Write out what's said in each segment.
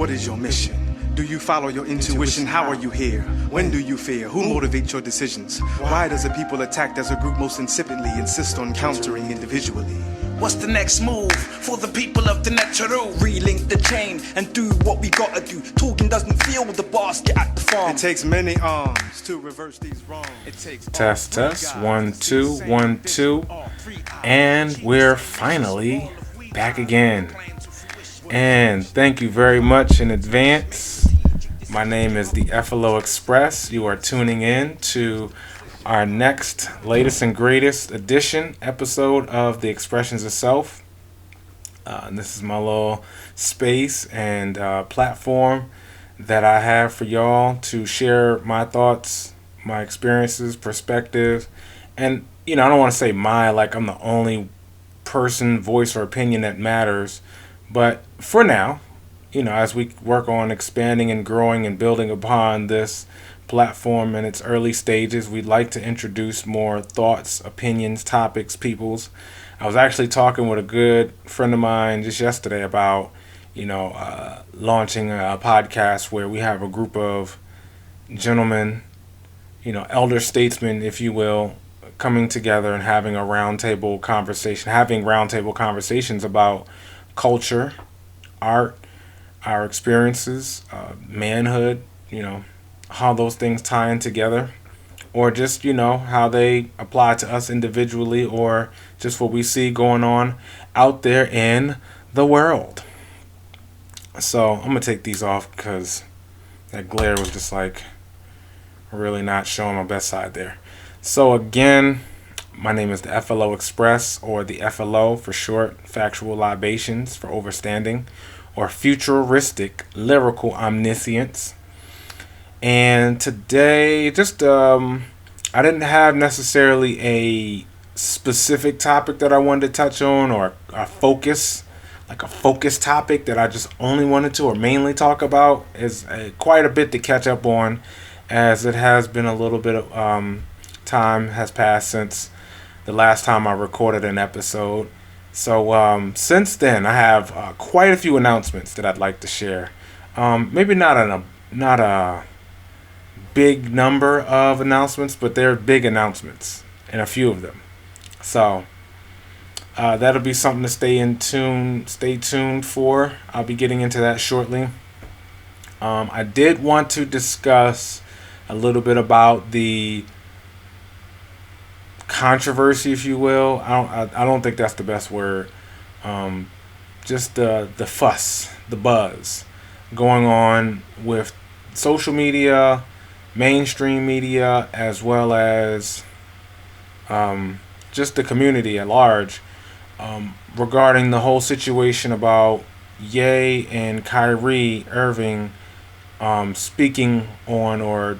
What is your mission? Do you follow your intuition? How are you here? When do you fear? Who motivates your decisions? Why does the people attacked as a group most insipidly insist on countering individually? What's the next move for the people of the natural? Relink the chain and do what we gotta do. Talking doesn't feel the basket at the farm. It takes many arms to reverse these wrongs. It takes Test, 1 2 1 2, and we're finally back again. And thank you very much in advance. My name is the F.L.O. Xpress. You are tuning in to our next, latest, and greatest edition episode of the Xpressionz itself. And this is my little space and platform that I have for y'all to share my thoughts, my experiences, perspectives, and I don't want to say like I'm the only person, voice, or opinion that matters, but for now, as we work on expanding and growing and building upon this platform in its early stages, we'd like to introduce more thoughts, opinions, topics, peoples. I was actually talking with a good friend of mine just yesterday about, launching a podcast where we have a group of gentlemen, elder statesmen, if you will, coming together and having a roundtable conversations about culture, art, our experiences, manhood, how those things tie in together, or just, how they apply to us individually, or just what we see going on out there in the world. So I'm going to take these off because that glare was just really not showing my best side there. So again, my name is the F.L.O. Express, or the F.L.O. for short, factual libations for overstanding, or futuristic lyrical omniscience. And today, I didn't have necessarily a specific topic that I wanted to touch on, or a focus topic that I just only wanted to or mainly talk about. Is quite a bit to catch up on, as it has been a little bit of time has passed since the last time I recorded an episode. So since then, I have quite a few announcements that I'd like to share. Maybe not a big number of announcements, but they're big announcements, and a few of them. So that'll be something to stay tuned for. I'll be getting into that shortly. I did want to discuss a little bit about the controversy, if you will. I don't think that's the best word. Just the fuss, the buzz going on with social media, mainstream media, as well as just the community at large, regarding the whole situation about Ye and Kyrie Irving speaking on, or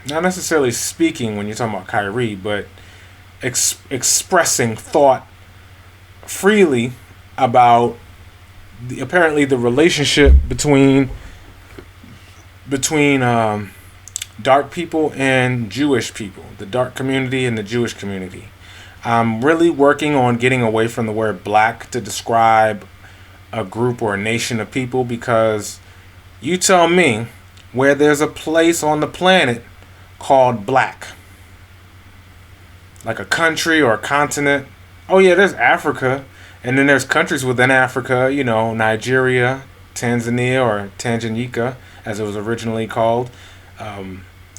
not necessarily speaking when you're talking about Kyrie, but expressing thought freely about apparently the relationship between dark people and Jewish people, the dark community and the Jewish community. I'm really working on getting away from the word black to describe a group or a nation of people, because you tell me where there's a place on the planet called black, like a country or a continent. Oh yeah, there's Africa, and then there's countries within Africa, Nigeria, Tanzania, or Tanganyika, as it was originally called,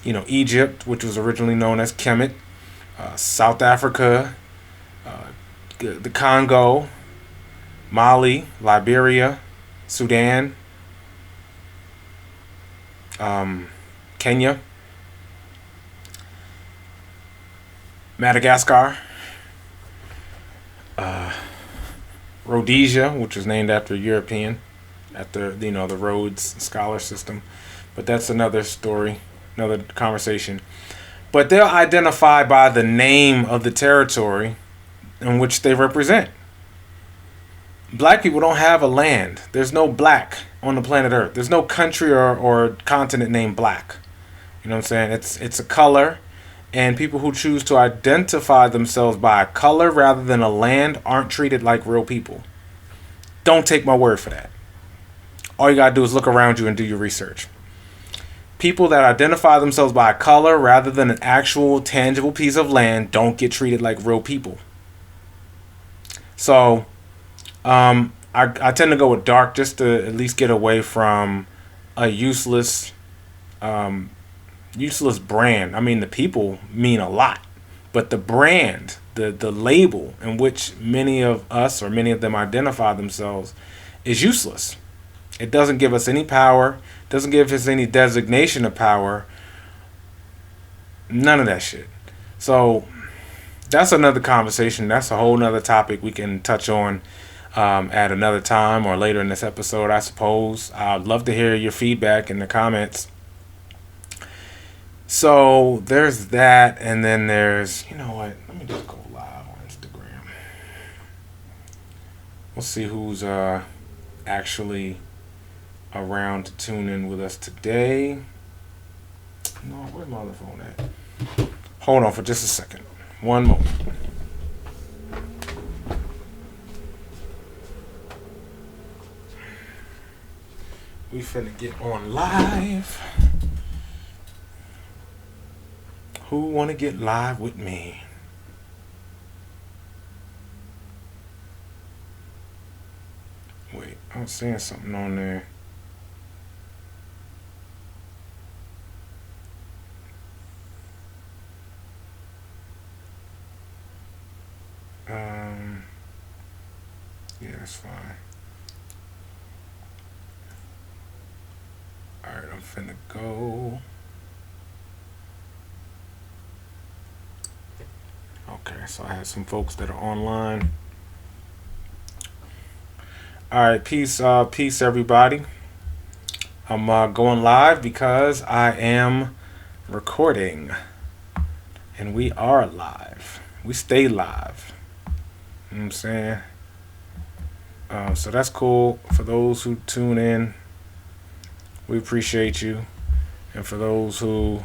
Egypt, which was originally known as Kemet, South Africa, the Congo, Mali, Liberia, Sudan, Kenya, Madagascar, Rhodesia, which was named after a European, after the Rhodes Scholar System, but that's another story, another conversation. But they'll identify by the name of the territory in which they represent. Black people don't have a land. There's no black on the planet Earth. There's no country or continent named black. You know what I'm saying? It's a color. And people who choose to identify themselves by a color rather than a land aren't treated like real people. Don't take my word for that. all you gotta do is look around you and do your research. People that identify themselves by color rather than an actual tangible piece of land don't get treated like real people. So I tend to go with dark just to at least get away from a useless brand. I mean, the people mean a lot, but the brand, the label in which many of us or many of them identify themselves is useless. It doesn't give us any power, doesn't give us any designation of power, none of that shit. So that's another conversation. That's a whole nother topic we can touch on at another time or later in this episode, I suppose. I'd love to hear your feedback in the comments. So there's that, and then there's, you know what, let me just go live on Instagram. We'll see who's actually around to tune in with us today. No, where's my other phone at? Hold on for just a second. One moment. We finna get on live. Who wanna get live with me? Wait, I was saying something on there. Yeah, that's fine. Alright, I'm finna go. Okay, so I have some folks that are online. Alright, peace everybody. I'm going live because I am recording. And we are live. We stay live. You know what I'm saying? So that's cool. For those who tune in, we appreciate you. And for those who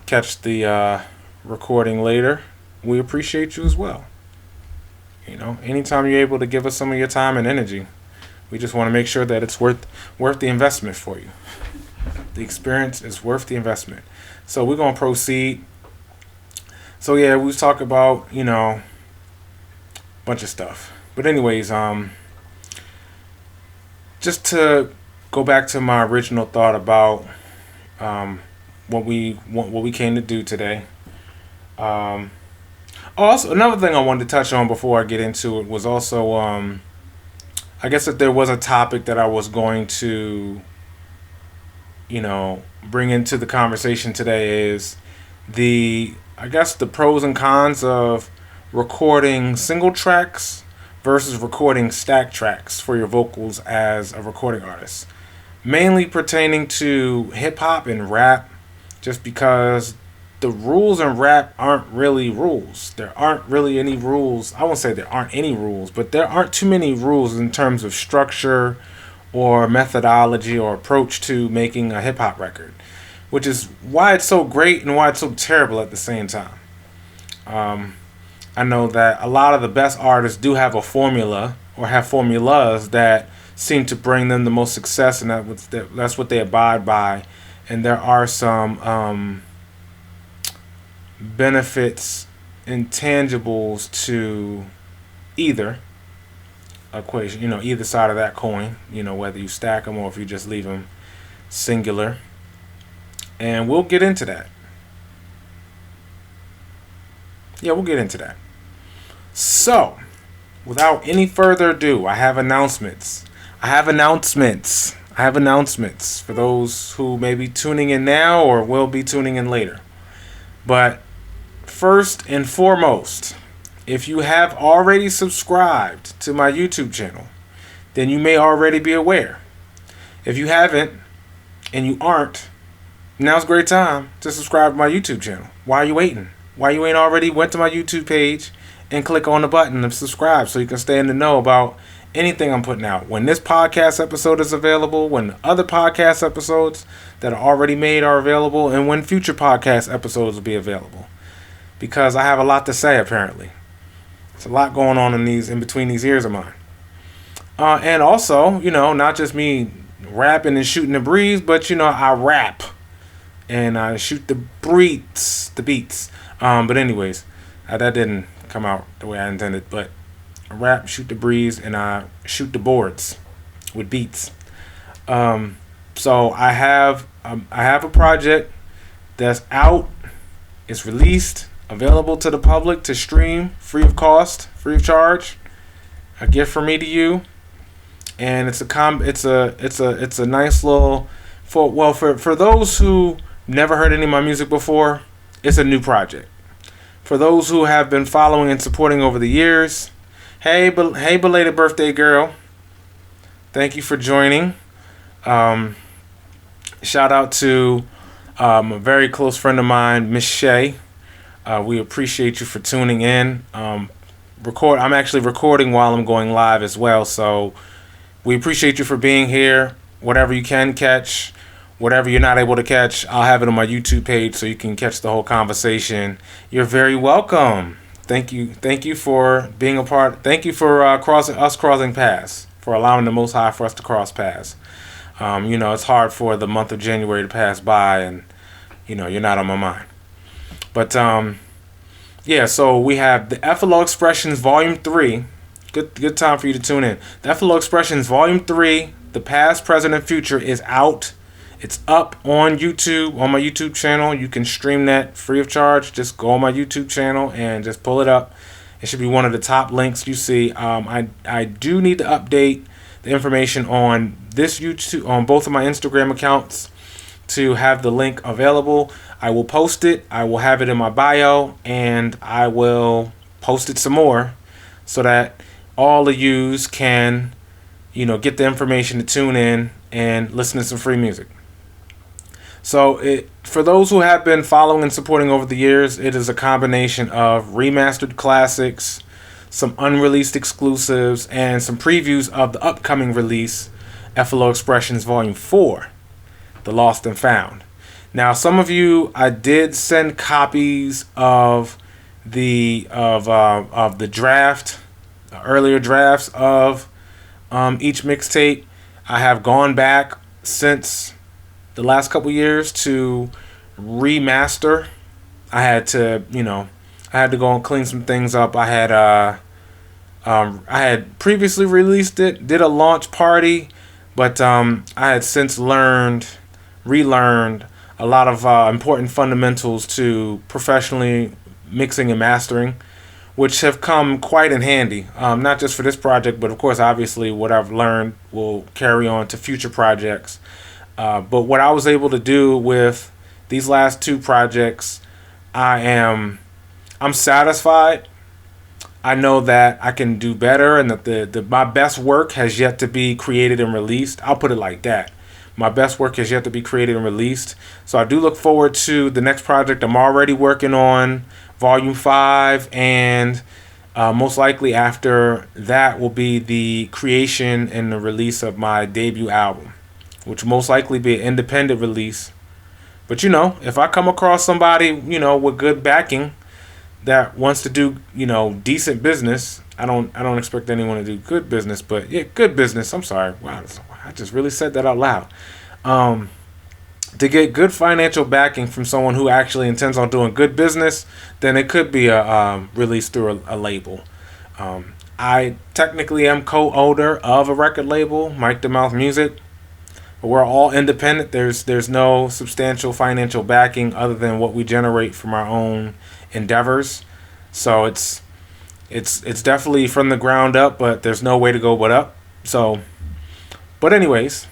catch the recording later, we appreciate you as well. You know, anytime you're able to give us some of your time and energy, we just want to make sure that it's worth the investment for you. The experience is worth the investment. So we're going to proceed. So yeah, we was talking about, you know, a bunch of stuff. But anyways, just to go back to my original thought about what we came to do today. Also, another thing I wanted to touch on before I get into it was also, I guess that there was a topic that I was going to, you know, bring into the conversation today is the pros and cons of recording single tracks versus recording stack tracks for your vocals as a recording artist. Mainly pertaining to hip hop and rap, just because the rules in rap aren't really rules. There aren't really any rules. I won't say there aren't any rules, but there aren't too many rules in terms of structure or methodology or approach to making a hip hop record, which is why it's so great and why it's so terrible at the same time. I know that a lot of the best artists do have a formula or have formulas that seem to bring them the most success, and that's what they abide by. And there are some benefits, intangibles to either equation, you know, either side of that coin, you know, whether you stack them or if you just leave them singular. And we'll get into that. Yeah, we'll get into that. So, without any further ado, I have announcements for those who may be tuning in now or will be tuning in later. But first and foremost, if you have already subscribed to my YouTube channel, then you may already be aware. If you haven't and you aren't, now's a great time to subscribe to my YouTube channel. Why are you waiting? Why you ain't already went to my YouTube page and click on the button of subscribe so you can stay in the know about anything I'm putting out? When this podcast episode is available, when other podcast episodes that are already made are available, and when future podcast episodes will be available. Because I have a lot to say, apparently. There's a lot going on in between these ears of mine. And also, not just me rapping and shooting the breeze, but I rap and I shoot the beats. But anyways, that didn't come out the way I intended. But I rap, shoot the breeze, and I shoot the boards with beats. So I have a project that's out. It's released, available to the public to stream, free of cost, free of charge. A gift from me to you, and it's a nice little for those who never heard any of my music before. It's a new project. For those who have been following and supporting over the years, hey belated birthday girl, thank you for joining. Shout out to a very close friend of mine, Miss Shay. We appreciate you for tuning in. I'm actually recording while I'm going live as well, so we appreciate you for being here. Whatever you can catch, whatever you're not able to catch, I'll have it on my YouTube page so you can catch the whole conversation. You're very welcome. Thank you for being a part. Thank you for crossing paths, for allowing the Most High for us to cross paths. It's hard for the month of January to pass by and you're not on my mind. But yeah, so we have the F.L.O Xpressionz Volume 3. Good time for you to tune in. The F.L.O Xpressionz Volume 3, The Past, Present, and Future is out. It's up on YouTube, on my YouTube channel. You can stream that free of charge. Just go on my YouTube channel and just pull it up. It should be one of the top links you see. I do need to update the information on this YouTube, on both of my Instagram accounts, to have the link available. I will post it. I will have it in my bio, and I will post it some more so that all of yous can, get the information to tune in and listen to some free music. So for those who have been following and supporting over the years, it is a combination of remastered classics, some unreleased exclusives, and some previews of the upcoming release, F.L.O Xpressionz Volume 4, The Lost and Found. Now, some of you, I did send copies of the draft, earlier drafts of each mixtape. I have gone back since the last couple years to remaster. I had to go and clean some things up. I had previously released it, did a launch party, but I had since relearned a lot of important fundamentals to professionally mixing and mastering, which have come quite in handy, not just for this project, but of course, obviously, what I've learned will carry on to future projects. But what I was able to do with these last two projects, I'm satisfied. I know that I can do better, and that my best work has yet to be created and released. I'll put it like that. My best work has yet to be created and released. So I do look forward to the next project I'm already working on, Volume 5, and most likely after that will be the creation and the release of my debut album, which will most likely be an independent release. But if I come across somebody, with good backing that wants to do, decent business, I don't expect anyone to do good business, but yeah, good business. I'm sorry. Wow, I just really said that out loud. To get good financial backing from someone who actually intends on doing good business, then it could be a release through a label. I technically am co-owner of a record label, Mike the Mouth Music, but we're all independent. There's no substantial financial backing other than what we generate from our own endeavors. So it's definitely from the ground up, but there's no way to go but up. So, but anyways,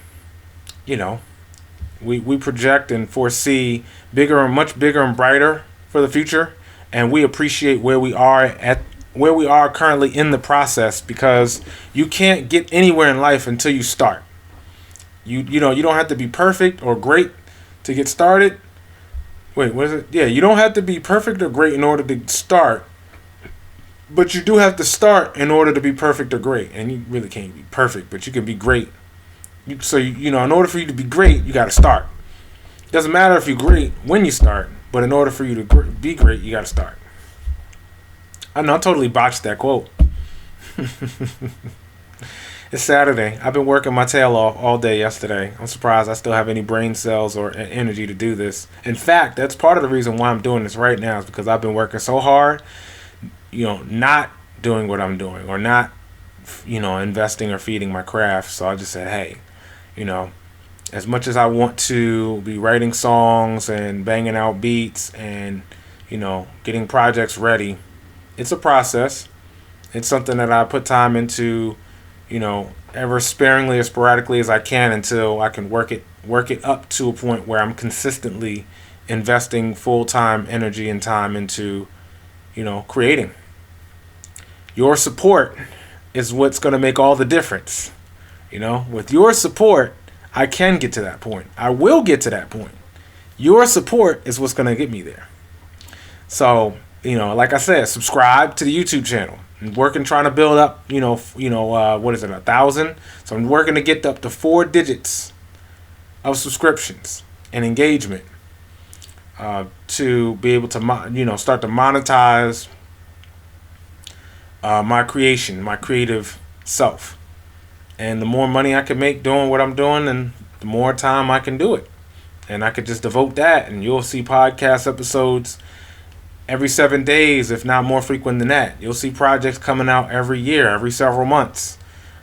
we project and foresee much bigger and brighter for the future, and we appreciate where we are currently in the process, because you can't get anywhere in life until you start. You don't have to be perfect or great to get started. Wait, what is it? Yeah, you don't have to be perfect or great in order to start, but you do have to start in order to be perfect or great. And you really can't be perfect, but you can be great. So, in order for you to be great, you got to start. It doesn't matter if you're great when you start, but in order for you to be great, you got to start. I know I totally botched that quote. It's Saturday. I've been working my tail off all day yesterday. I'm surprised I still have any brain cells or energy to do this. In fact, that's part of the reason why I'm doing this right now is because I've been working so hard, not doing what I'm doing or not, investing or feeding my craft. So I just said, hey, as much as I want to be writing songs and banging out beats and, getting projects ready, it's a process. It's something that I put time into, ever sparingly or sporadically as I can until I can work it up to a point where I'm consistently investing full-time energy and time into, creating. Your support is what's going to make all the difference. With your support, I can get to that point. I will get to that point. Your support is what's going to get me there. So, like I said, subscribe to the YouTube channel. I'm working, trying to build up, what is it, 1,000? So I'm working to get up to 4 digits of subscriptions and engagement to be able to, start to monetize my creation, my creative self. And the more money I can make doing what I'm doing, and the more time I can do it. And I could just devote that, and you'll see podcast episodes every 7 days, if not more frequent than that. You'll see projects coming out every year, every several months.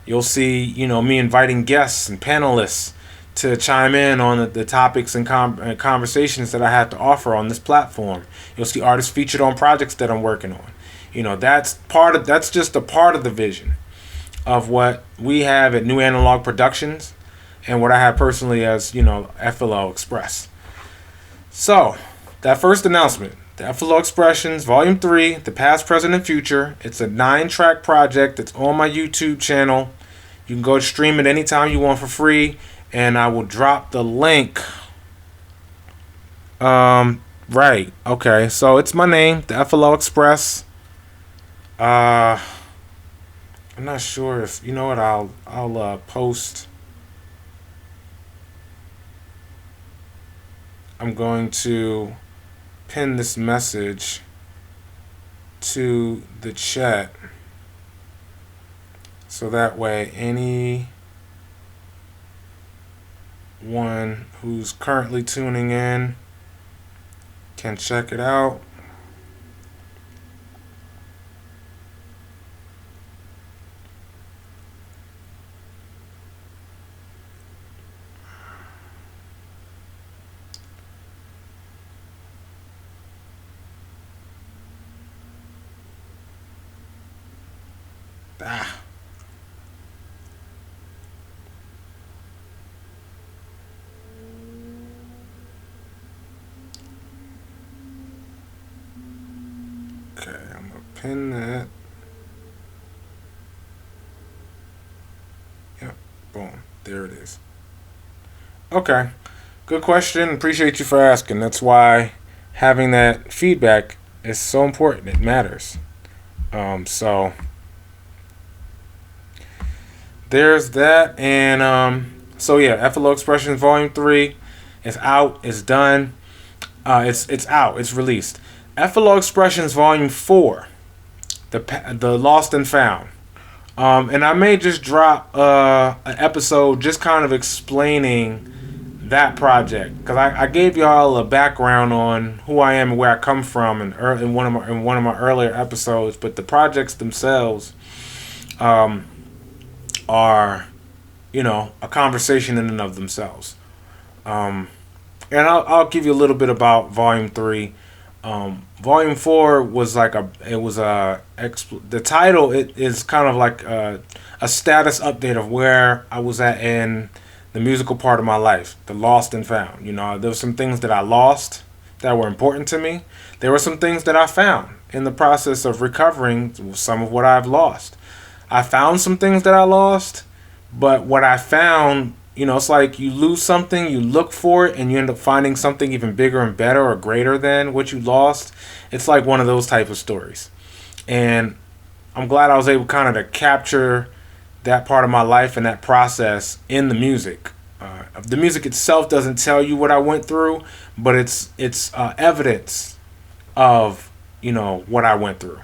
You'll see, me inviting guests and panelists to chime in on the topics and conversations that I have to offer on this platform. You'll see artists featured on projects that I'm working on. That's just a part of the vision of what we have at New Analog Productions and what I have personally as, F.L.O. Xpress. So, that first announcement, the F.L.O. Xpressionz Volume 3, The Past, Present, and Future. It's a 9-track project that's on my YouTube channel. You can go stream it anytime you want for free, and I will drop the link. Right. Okay, so it's my name, the F.L.O. Xpress. I'm not sure if, I'll post. I'm going to pin this message to the chat so that way anyone who's currently tuning in can check it out. Okay, I'm gonna pin that. Yep, boom, there it is. Okay, good question. Appreciate you for asking. That's why having that feedback is so important. It matters. So there's that, and so yeah, F.L.O. Xpressionz Volume 3 is out. It's done. It's out. It's released. F.L.O. Xpressionz Volume 4, the Lost and Found. And I may just drop an episode just kind of explaining that project, because I gave y'all a background on who I am and where I come from in one of my earlier episodes, but the projects themselves are, a conversation in and of themselves. And I'll give you a little bit about Volume 3. Volume 4 was the title is kind of like a status update of where I was at in the musical part of my life, the lost and found. There were some things that I lost that were important to me. There were some things that I found in the process of recovering some of what I've lost. I found some things that I lost, but what I found, it's like you lose something, you look for it, and you end up finding something even bigger and better or greater than what you lost. It's like one of those type of stories. And I'm glad I was able kind of to capture that part of my life and that process in the music. The music itself doesn't tell you what I went through, but it's evidence of what I went through.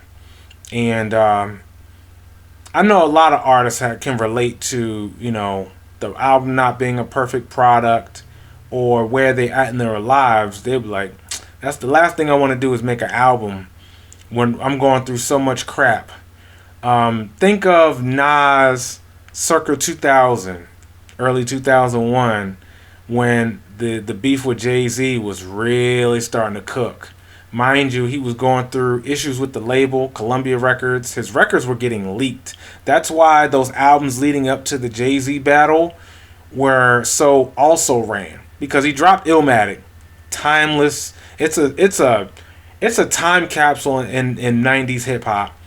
And I I know a lot of artists can relate to, the album not being a perfect product or where they at in their lives. They'll be like, that's the last thing I want to do is make an album when I'm going through so much crap. Think of Nas circa 2000, early 2001, when the beef with Jay-Z was really starting to cook. Mind you, he was going through issues with the label, Columbia Records. His records were getting leaked. That's why those albums leading up to the Jay-Z battle were so also ran. Because he dropped Illmatic. Timeless. It's a time capsule in 90s hip hop.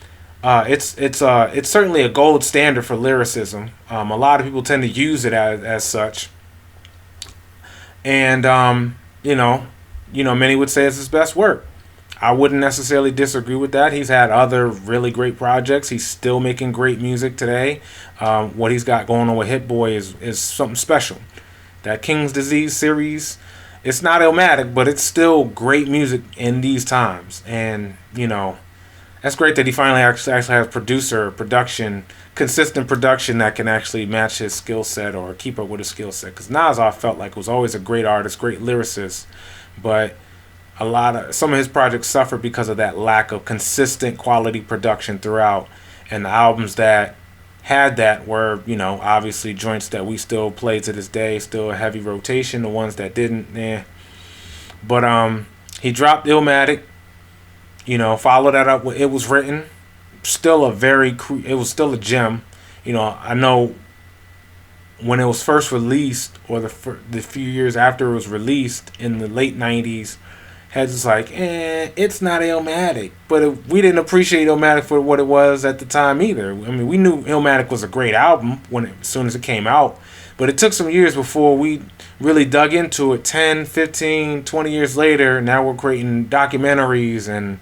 It's certainly a gold standard for lyricism. A lot of people tend to use it as such. And many would say it's his best work. I wouldn't necessarily disagree with that. He's had other really great projects. He's still making great music today. What he's got going on with Hit Boy is something special. That King's Disease series, it's not Illmatic, but it's still great music in these times. And, that's great that he finally actually has consistent production that can actually match his skill set or keep up with his skill set. Because Nas, I felt like, was always a great artist, great lyricist, but some of his projects suffered because of that lack of consistent quality production throughout. And the albums that had that were, obviously joints that we still play to this day, still a heavy rotation. The ones that didn't, But he dropped Illmatic. Follow that up with It Was Written. It was still a gem. I know when it was first released, or the few years after it was released in the late 90s, heads was like, it's not Illmatic. But we didn't appreciate Illmatic for what it was at the time either. I mean, we knew Illmatic was a great album as soon as it came out. But it took some years before we really dug into it. 10, 15, 20 years later, now we're creating documentaries, and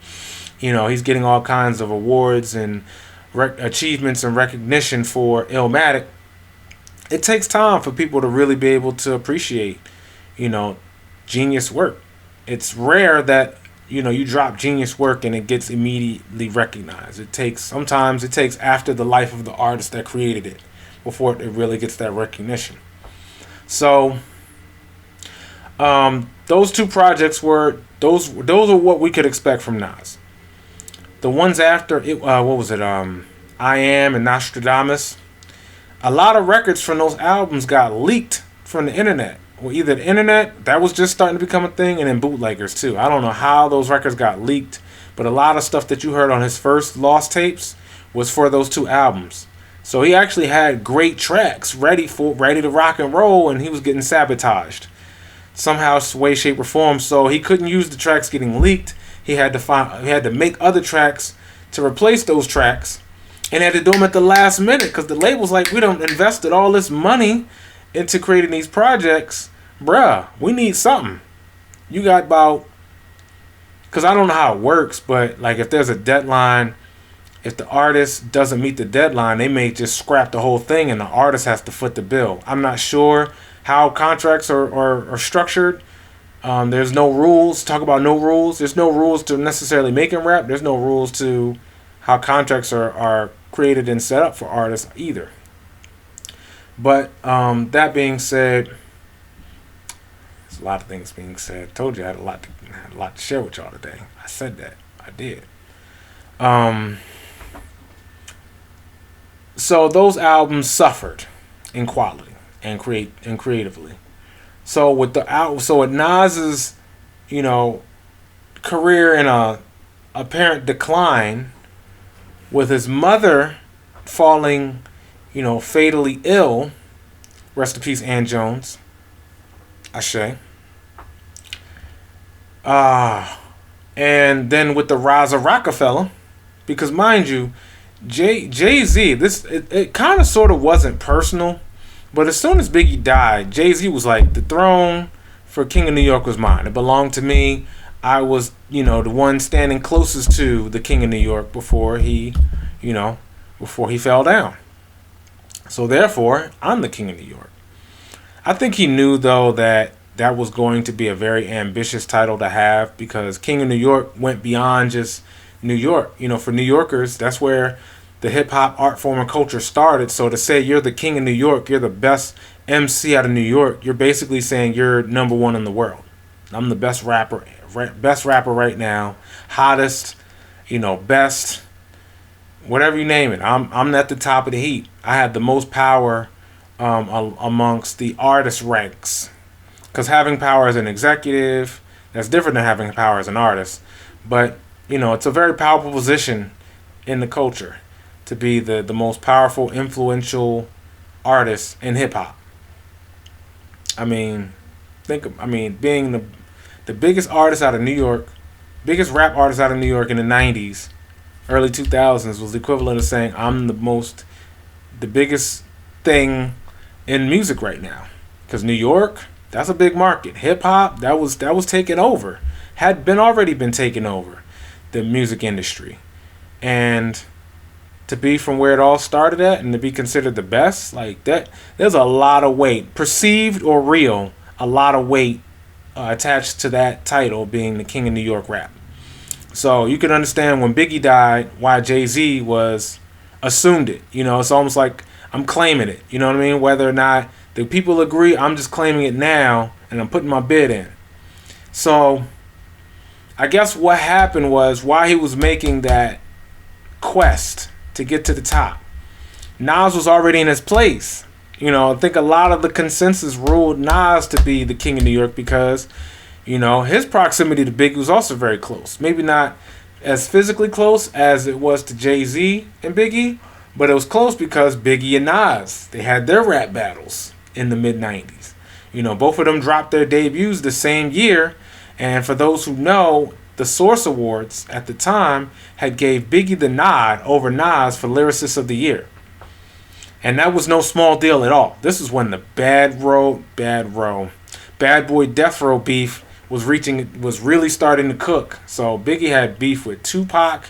he's getting all kinds of awards and achievements and recognition for Illmatic. It takes time for people to really be able to appreciate, genius work. It's rare that you drop genius work and it gets immediately recognized. Sometimes it takes after the life of the artist that created it before it really gets that recognition. So those two projects were those are what we could expect from Nas. The ones after it, what was it? I Am and Nostradamus. A lot of records from those albums got leaked from the internet. Well, either the internet, that was just starting to become a thing, and then bootleggers too. I don't know how those records got leaked, but a lot of stuff that you heard on his first Lost tapes was for those two albums. So he actually had great tracks ready to rock and roll, and he was getting sabotaged somehow, way, shape, or form. So he couldn't use the tracks getting leaked. He had to make other tracks to replace those tracks, and had to do them at the last minute because the label's like, we don't invested all this money into creating these projects, bruh. We need something. You got about, because I don't know how it works, but like if there's a deadline. If the artist doesn't meet the deadline, they may just scrap the whole thing and the artist has to foot the bill. I'm not sure how contracts are structured. There's no rules. Talk about no rules. There's no rules to necessarily making rap. There's no rules to how contracts are created and set up for artists either. But that being said, there's a lot of things being said. I told you I had a lot to share with y'all today. I said that. I did. So those albums suffered in quality and creatively. So with Nas's, career in a apparent decline, with his mother falling, fatally ill, rest in peace, Ann Jones, Ashe. And then with the rise of Rockefeller, because mind you, Jay-Z, it kind of sort of wasn't personal, but as soon as Biggie died, Jay-Z was like, the throne for King of New York was mine. It belonged to me. I was, the one standing closest to the King of New York before he fell down. So therefore, I'm the King of New York. I think he knew, though, that was going to be a very ambitious title to have, because King of New York went beyond just New York. For New Yorkers, that's where the hip hop art form and culture started. So to say you're the king of New York, you're the best MC out of New York, you're basically saying you're number one in the world. I'm the best rapper right now, hottest, best, whatever you name it. I'm at the top of the heap. I have the most power amongst the artist ranks, because having power as an executive, that's different than having power as an artist. But it's a very powerful position in the culture to be the most powerful, influential artist in hip hop. Being the biggest artist out of New York, biggest rap artist out of New York in the 90s, early 2000s was the equivalent of saying I'm the biggest thing in music right now. Because New York, that's a big market. Hip hop, that was taken over, already been taken over, the music industry, and to be from where it all started at and to be considered the best, like that, there's a lot of weight, perceived or real, a lot of weight attached to that title, being the king of New York rap. So you can understand when Biggie died why Jay-Z assumed it. It's almost like I'm claiming it. You know what I mean? Whether or not the people agree, I'm just claiming it now and I'm putting my bid in. So I guess what happened was, while he was making that quest to get to the top, Nas was already in his place. I think a lot of the consensus ruled Nas to be the king of New York because, his proximity to Biggie was also very close. Maybe not as physically close as it was to Jay-Z and Biggie, but it was close because Biggie and Nas, they had their rap battles in the mid-90s. Both of them dropped their debuts the same year, and for those who know, the Source Awards at the time had gave Biggie the nod over Nas for Lyricist of the Year. And that was no small deal at all. This is when the Bad Boy Death Row beef was really starting to cook. So Biggie had beef with Tupac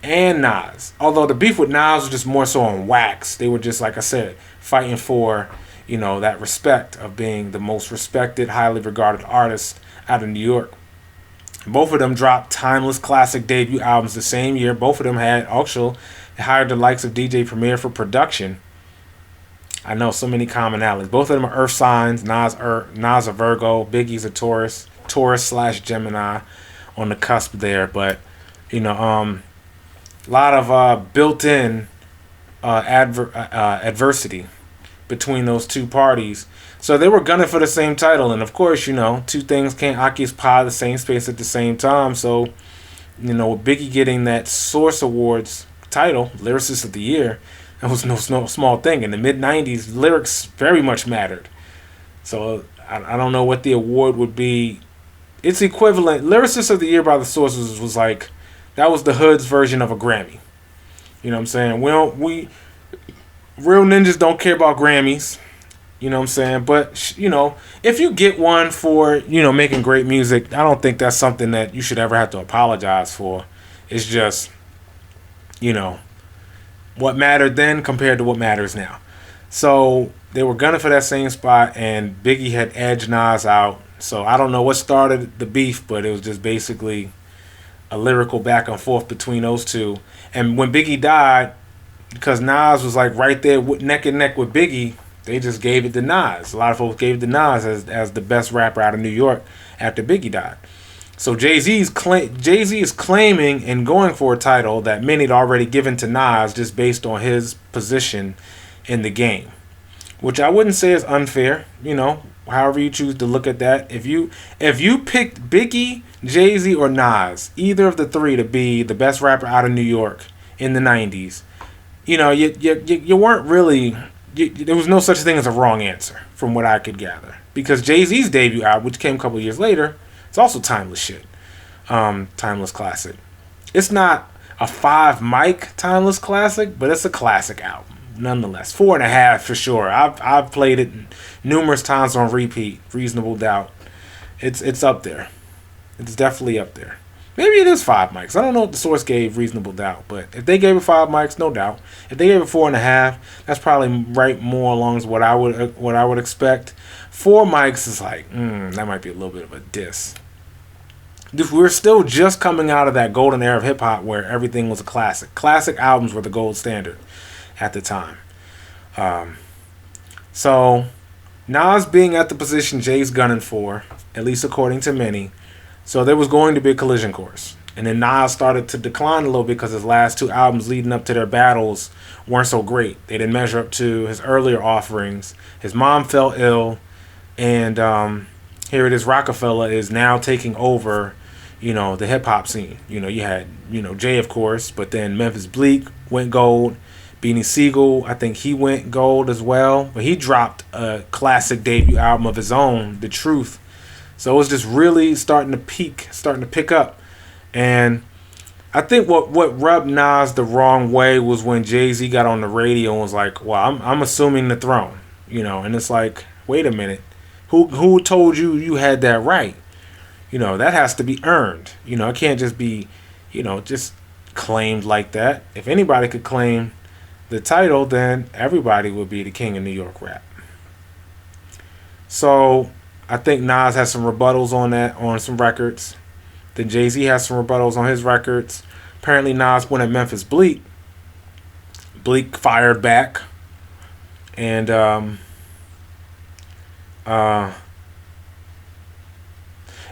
and Nas. Although the beef with Nas was just more so on wax. They were just, like I said, fighting for, that respect of being the most respected, highly regarded artist out of New York. Both of them dropped timeless classic debut albums the same year. Both of them had also hired the likes of DJ Premier for production. I know so many commonalities. Both of them are Earth signs. Nas a Virgo. Biggie's a Taurus/Gemini, on the cusp there. But a lot of built-in adversity between those two parties. So they were gunning for the same title, and of course, two things can't occupy the same space at the same time. So, with Biggie getting that Source Awards title, Lyricist of the Year, that was no small thing. In the mid-90s, lyrics very much mattered. So I don't know what the award would be. Its equivalent, Lyricist of the Year by the Sources, was like, that was the hood's version of a Grammy. You know what I'm saying? We real ninjas don't care about Grammys. You know what I'm saying? But, if you get one for, making great music, I don't think that's something that you should ever have to apologize for. It's just, what mattered then compared to what matters now. So they were gunning for that same spot, and Biggie had edged Nas out. So I don't know what started the beef, but it was just basically a lyrical back and forth between those two. And when Biggie died, because Nas was like right there neck and neck with Biggie, they just gave it to Nas. A lot of folks gave it to Nas as the best rapper out of New York after Biggie died. So Jay-Z is claiming and going for a title that many had already given to Nas just based on his position in the game, which I wouldn't say is unfair. However you choose to look at that. If you picked Biggie, Jay-Z, or Nas, either of the three to be the best rapper out of New York in the 90s, you weren't really. There was no such thing as a wrong answer, from what I could gather, because Jay-Z's debut album, which came a couple years later, it's also timeless shit, timeless classic. It's not a 5 mic timeless classic, but it's a classic album nonetheless. 4.5 for sure. I've played it numerous times on repeat. Reasonable Doubt. It's up there. It's definitely up there. Maybe it is 5 mics. I don't know what the Source gave Reasonable Doubt, but if they gave it 5 mics, no doubt. If they gave it 4.5, that's probably right more along with what I would expect. 4 mics is like, that might be a little bit of a diss. we're still just coming out of that golden era of hip hop where everything was a classic. Classic albums were the gold standard at the time. So Nas being at the position Jay's gunning for, at least according to many, so there was going to be a collision course. And then Nas started to decline a little bit because his last two albums leading up to their battles weren't so great. They didn't measure up to his earlier offerings. His mom fell ill, and here it is, Rockefeller is now taking over, the hip-hop scene. You had, Jay, of course, but then Memphis Bleek went gold. Beanie Siegel, I think he went gold as well. But he dropped a classic debut album of his own, The Truth. So it was just really starting to pick up. And I think what rubbed Nas the wrong way was when Jay-Z got on the radio and was like, well, I'm assuming the throne. And it's like, wait a minute. Who told you had that right? That has to be earned. It can't just be, just claimed like that. If anybody could claim the title, then everybody would be the king of New York rap. So I think Nas has some rebuttals on that, on some records. Then Jay-Z has some rebuttals on his records. Apparently Nas went at Memphis Bleek. Bleek fired back. And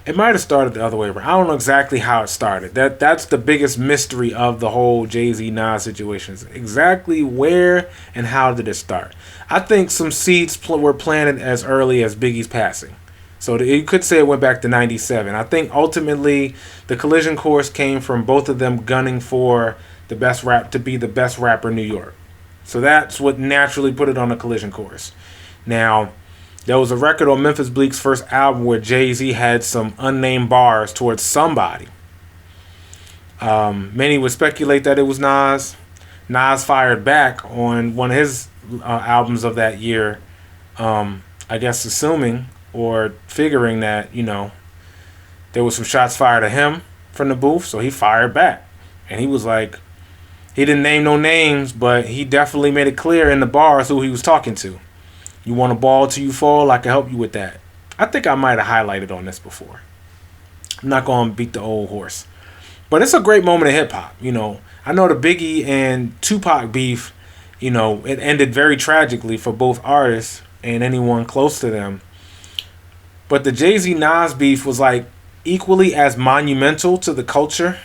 it might have started the other way around. I don't know exactly how it started. That's the biggest mystery of the whole Jay-Z Nas situation. Exactly where and how did it start? I think some seeds were planted as early as Biggie's passing. So you could say it went back to 97. I think ultimately the collision course came from both of them gunning for the best rap to be the best rapper in New York. So that's what naturally put it on the collision course. Now, there was a record on Memphis Bleek's first album where Jay-Z had some unnamed bars towards somebody. Many would speculate that it was Nas. Nas fired back on one of his albums of that year, I guess assuming or figuring that, there was some shots fired at him from the booth, so he fired back. And he was like, he didn't name no names, but he definitely made it clear in the bars who he was talking to. You want a ball till you fall? I can help you with that. I think I might have highlighted on this before. I'm not going to beat the old horse. But it's a great moment in hip-hop, I know the Biggie and Tupac beef, it ended very tragically for both artists and anyone close to them. But the Jay-Z Nas beef was like equally as monumental to the culture.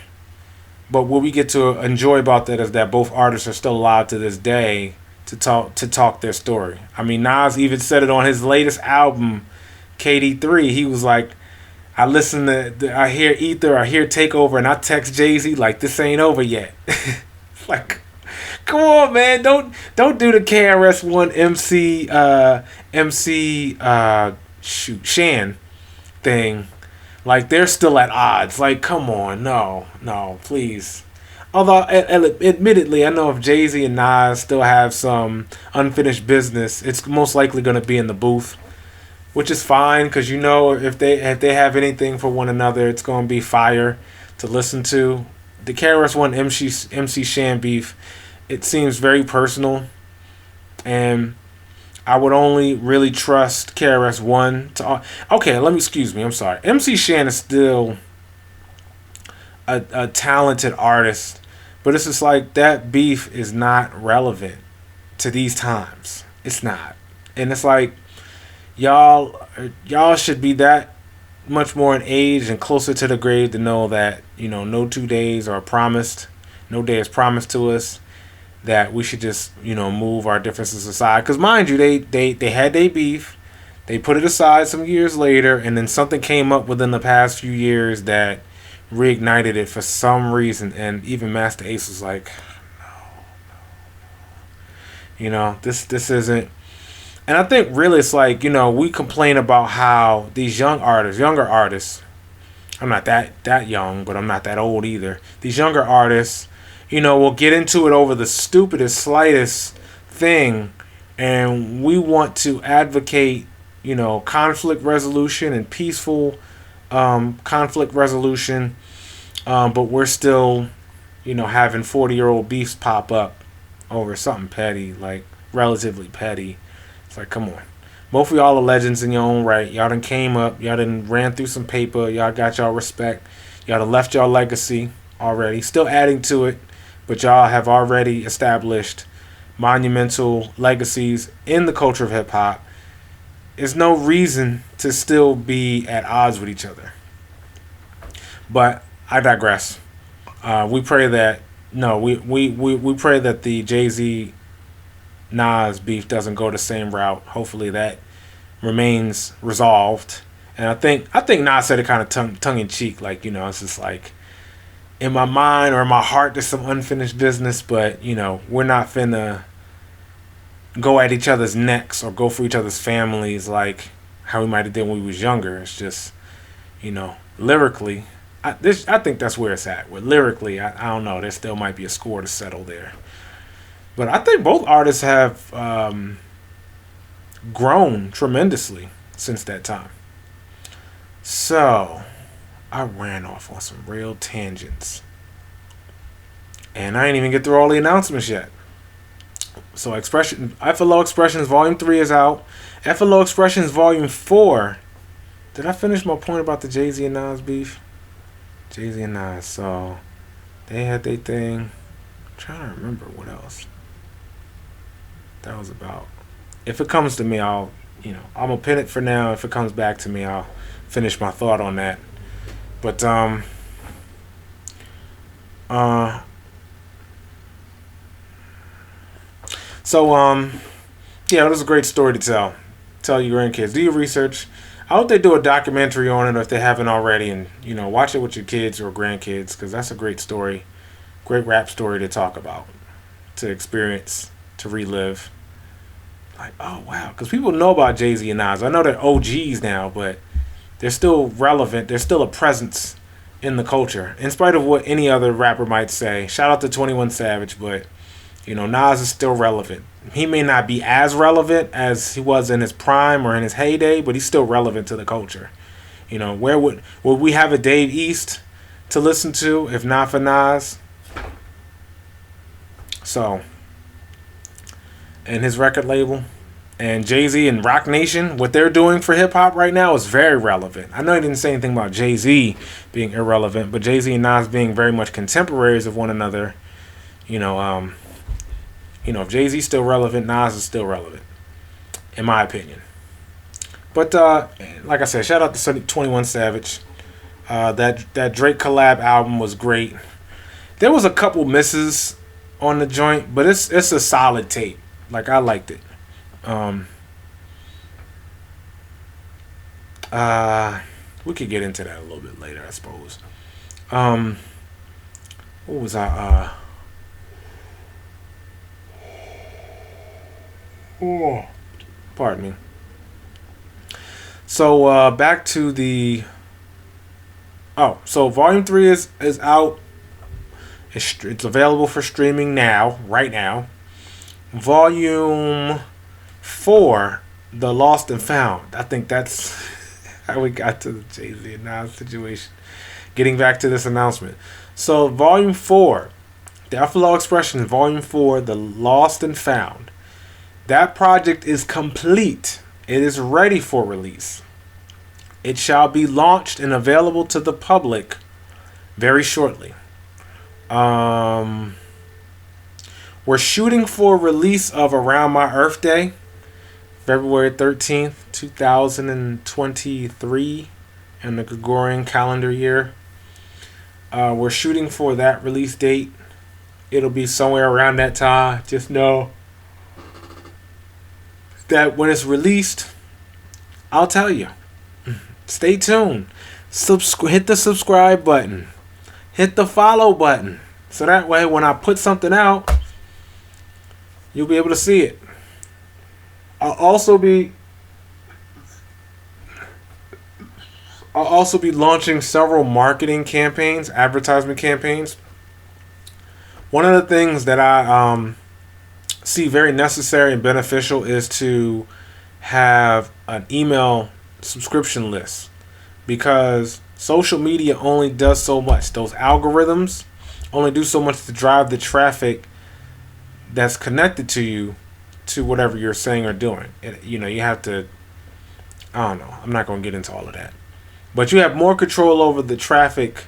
But what we get to enjoy about that is that both artists are still alive to this day to talk their story. I mean, Nas even said it on his latest album, KD3. He was like, I listen I hear Ether, I hear Takeover, and I text Jay-Z like, this ain't over yet. Like, come on, man, don't do the KRS-One MC Shan thing. Like, they're still at odds. Like, come on, no, please. Although, admittedly, I know if Jay-Z and Nas still have some unfinished business, it's most likely going to be in the booth, which is fine because if they have anything for one another, it's going to be fire to listen to. The KRS-One MC Shan beef, it seems very personal, and I would only really trust KRS-One to. Okay, I'm sorry. MC Shan is still a talented artist, but it's just like that beef is not relevant to these times. It's not. And it's like y'all should be that much more in age and closer to the grave to know that, no 2 days are promised. No day is promised to us. That we should just, move our differences aside. Because mind you, they had their beef. They put it aside some years later, and then something came up within the past few years that reignited it for some reason. And even Master Ace was like, no. This isn't. And I think really it's like, we complain about how these younger artists, I'm not that young, but I'm not that old either. These younger artists, we'll get into it over the stupidest, slightest thing, and we want to advocate, conflict resolution and peaceful conflict resolution, but we're still, having 40-year-old beefs pop up over something petty, like relatively petty. It's like, come on. Both of y'all are legends in your own right. Y'all done came up. Y'all done ran through some paper. Y'all got y'all respect. Y'all done left y'all legacy already. Still adding to it, but y'all have already established monumental legacies in the culture of hip hop. There's no reason to still be at odds with each other. But I digress. We pray that we pray that the Jay-Z Nas beef doesn't go the same route. Hopefully that remains resolved. And I think Nas said it kind of tongue in cheek, like, you know, it's just like in my mind or in my heart there's some unfinished business, but you know, we're not finna go at each other's necks or go for each other's families like how we might have did when we was younger. It's just, you know, lyrically, I think that's where it's at. With lyrically, I don't know. There still might be a score to settle there. But I think both artists have grown tremendously since that time. So, I ran off on some real tangents. And I ain't even get through all the announcements yet. So, F.L.O. Xpressionz Volume 3 is out. F.L.O. Xpressionz Volume 4. Did I finish my point about the Jay-Z and Nas beef? Jay-Z and Nas. So, they had their thing. I'm trying to remember what else that was about. If it comes to me, I'm gonna pin it for now. If it comes back to me, I'll finish my thought on that. But yeah, it was a great story to tell your grandkids. Do your research. I hope they do a documentary on it if they haven't already, and you know, watch it with your kids or grandkids, because that's a great story, great rap story to talk about, to experience, to relive. Like, oh wow, because people know about Jay-Z and Nas. I know they're OGs now, but they're still relevant. They're still a presence in the culture, in spite of what any other rapper might say. Shout out to 21 Savage, but you know, Nas is still relevant. He may not be as relevant as he was in his prime or in his heyday, but he's still relevant to the culture. You know, where would we have a Dave East to listen to if not for Nas? So, and his record label, and Jay-Z and Rock Nation, what they're doing for hip-hop right now is very relevant. I know he didn't say anything about Jay-Z being irrelevant, but Jay-Z and Nas being very much contemporaries of one another, if Jay-Z's still relevant, Nas is still relevant, in my opinion. But like I said, shout out to 21 Savage. That Drake collab album was great. There was a couple misses on the joint, but it's a solid tape. Like, I liked it. We could get into that a little bit later, I suppose. What was I? Pardon me. So back to the. So Volume 3 is out. It's available for streaming now, right now. Volume 4, The Lost and Found. I think that's how we got to the Jay-Z and Nas situation. Getting back to this announcement. So Volume 4, the F.L.O. Xpressionz Volume 4, The Lost and Found. That project is complete. It is ready for release. It shall be launched and available to the public very shortly. We're shooting for release of around my Earth Day, February 13th, 2023, in the Gregorian calendar year. We're shooting for that release date. It'll be somewhere around that time. Just know that when it's released, I'll tell you. Stay tuned. Hit the subscribe button. Hit the follow button. So that way when I put something out, you'll be able to see it. I'll also be launching several marketing campaigns, advertisement campaigns. One of the things that I see very necessary and beneficial is to have an email subscription list, because social media only does so much. Those algorithms only do so much to drive the traffic that's connected to you to whatever you're saying or doing. You have to I don't know. I'm not going to get into all of that. But you have more control over the traffic,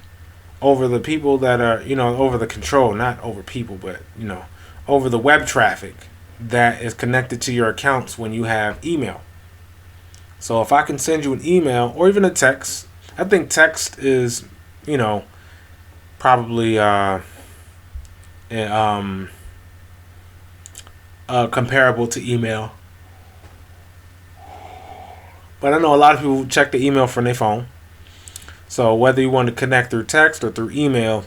over the people that are, over the control, not over people, but, over the web traffic that is connected to your accounts when you have email. So if I can send you an email or even a text, I think text is, probably comparable to email. But I know a lot of people check the email from their phone. So whether you want to connect through text or through email,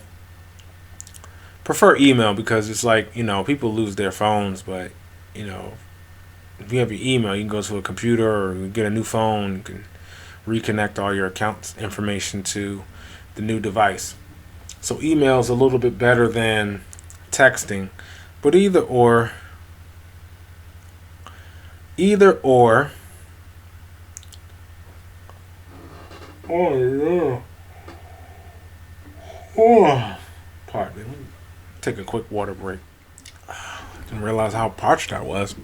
prefer email because it's like, people lose their phones. But, if you have your email, you can go to a computer or you get a new phone. You can reconnect all your accounts information to the new device. So email is a little bit better than texting. But either or. Oh, yeah. Oh. Pardon me. Let me take a quick water break. Didn't realize how parched I was.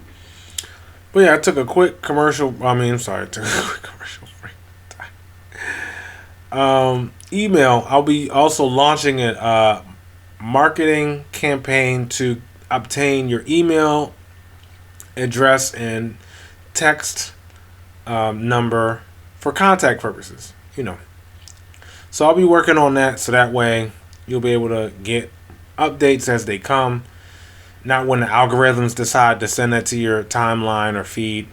But yeah, I took a quick commercial. Took a quick commercial break. Email. I'll be also launching a marketing campaign to obtain your email address and text number for contact purposes. So I'll be working on that so that way you'll be able to get updates as they come, not when the algorithms decide to send that to your timeline or feed.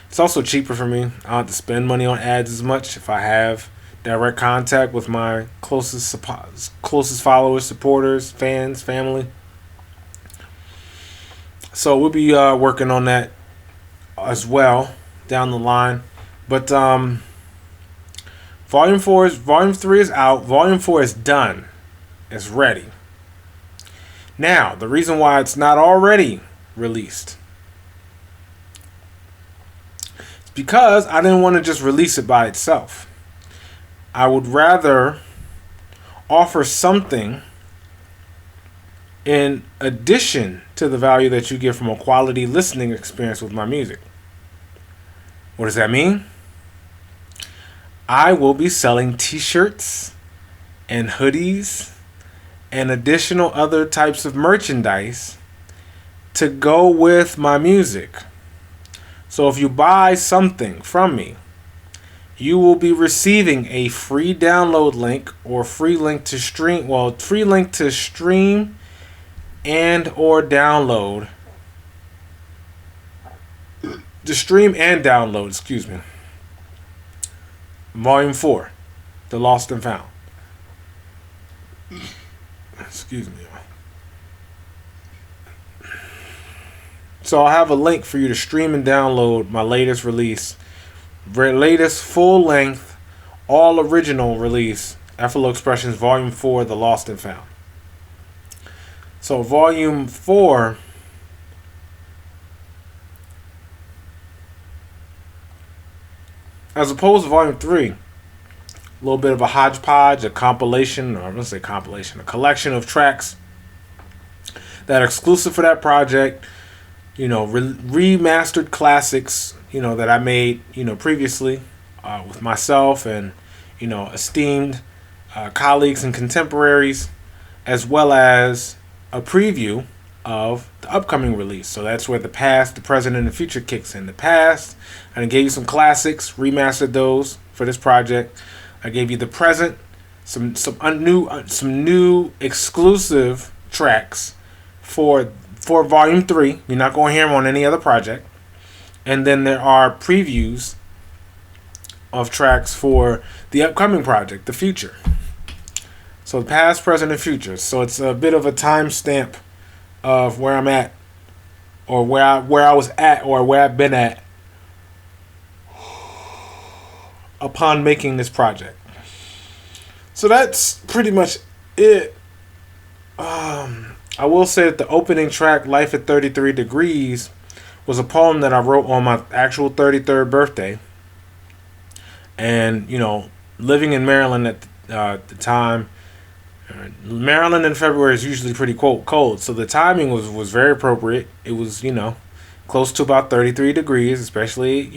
It's also cheaper for me. I don't have to spend money on ads as much if I have direct contact with my closest followers, supporters, fans, family. So we'll be working on that as well down the line. But Volume 3 is out. Volume 4 is done. It's ready. Now, the reason why it's not already released is because I didn't want to just release it by itself. I would rather offer something in addition to the value that you get from a quality listening experience with my music. What does that mean? I will be selling t-shirts and hoodies and additional other types of merchandise to go with my music. So if you buy something from me, you will be receiving a free download link or free link to stream and or download. To stream and download, excuse me. Volume 4, The Lost and Found. Excuse me. So I'll have a link for you to stream and download my latest release. Latest full-length, all-original release, F.L.O. Xpressionz Volume 4, The Lost and Found. So Volume 4... as opposed to Volume 3, a little bit of a hodgepodge, a compilation, or I'm going to say compilation, a collection of tracks that are exclusive for that project, remastered classics, that I made, previously with myself and, esteemed colleagues and contemporaries, as well as a preview of the upcoming release. So that's where the past, the present, and the future kicks in. The past, I gave you some classics, remastered those for this project. I gave you the present, some new exclusive tracks for Volume 3. You're not going to hear them on any other project. And then there are previews of tracks for the upcoming project, the future. So the past, present, and future. So it's a bit of a timestamp of where I'm at, or where I was at, or where I've been at upon making this project. So that's pretty much it. I will say that the opening track, Life at 33 Degrees, was a poem that I wrote on my actual 33rd birthday. And, living in Maryland at the time, Maryland in February is usually pretty cold, so the timing was very appropriate. It was, close to about 33 degrees, especially,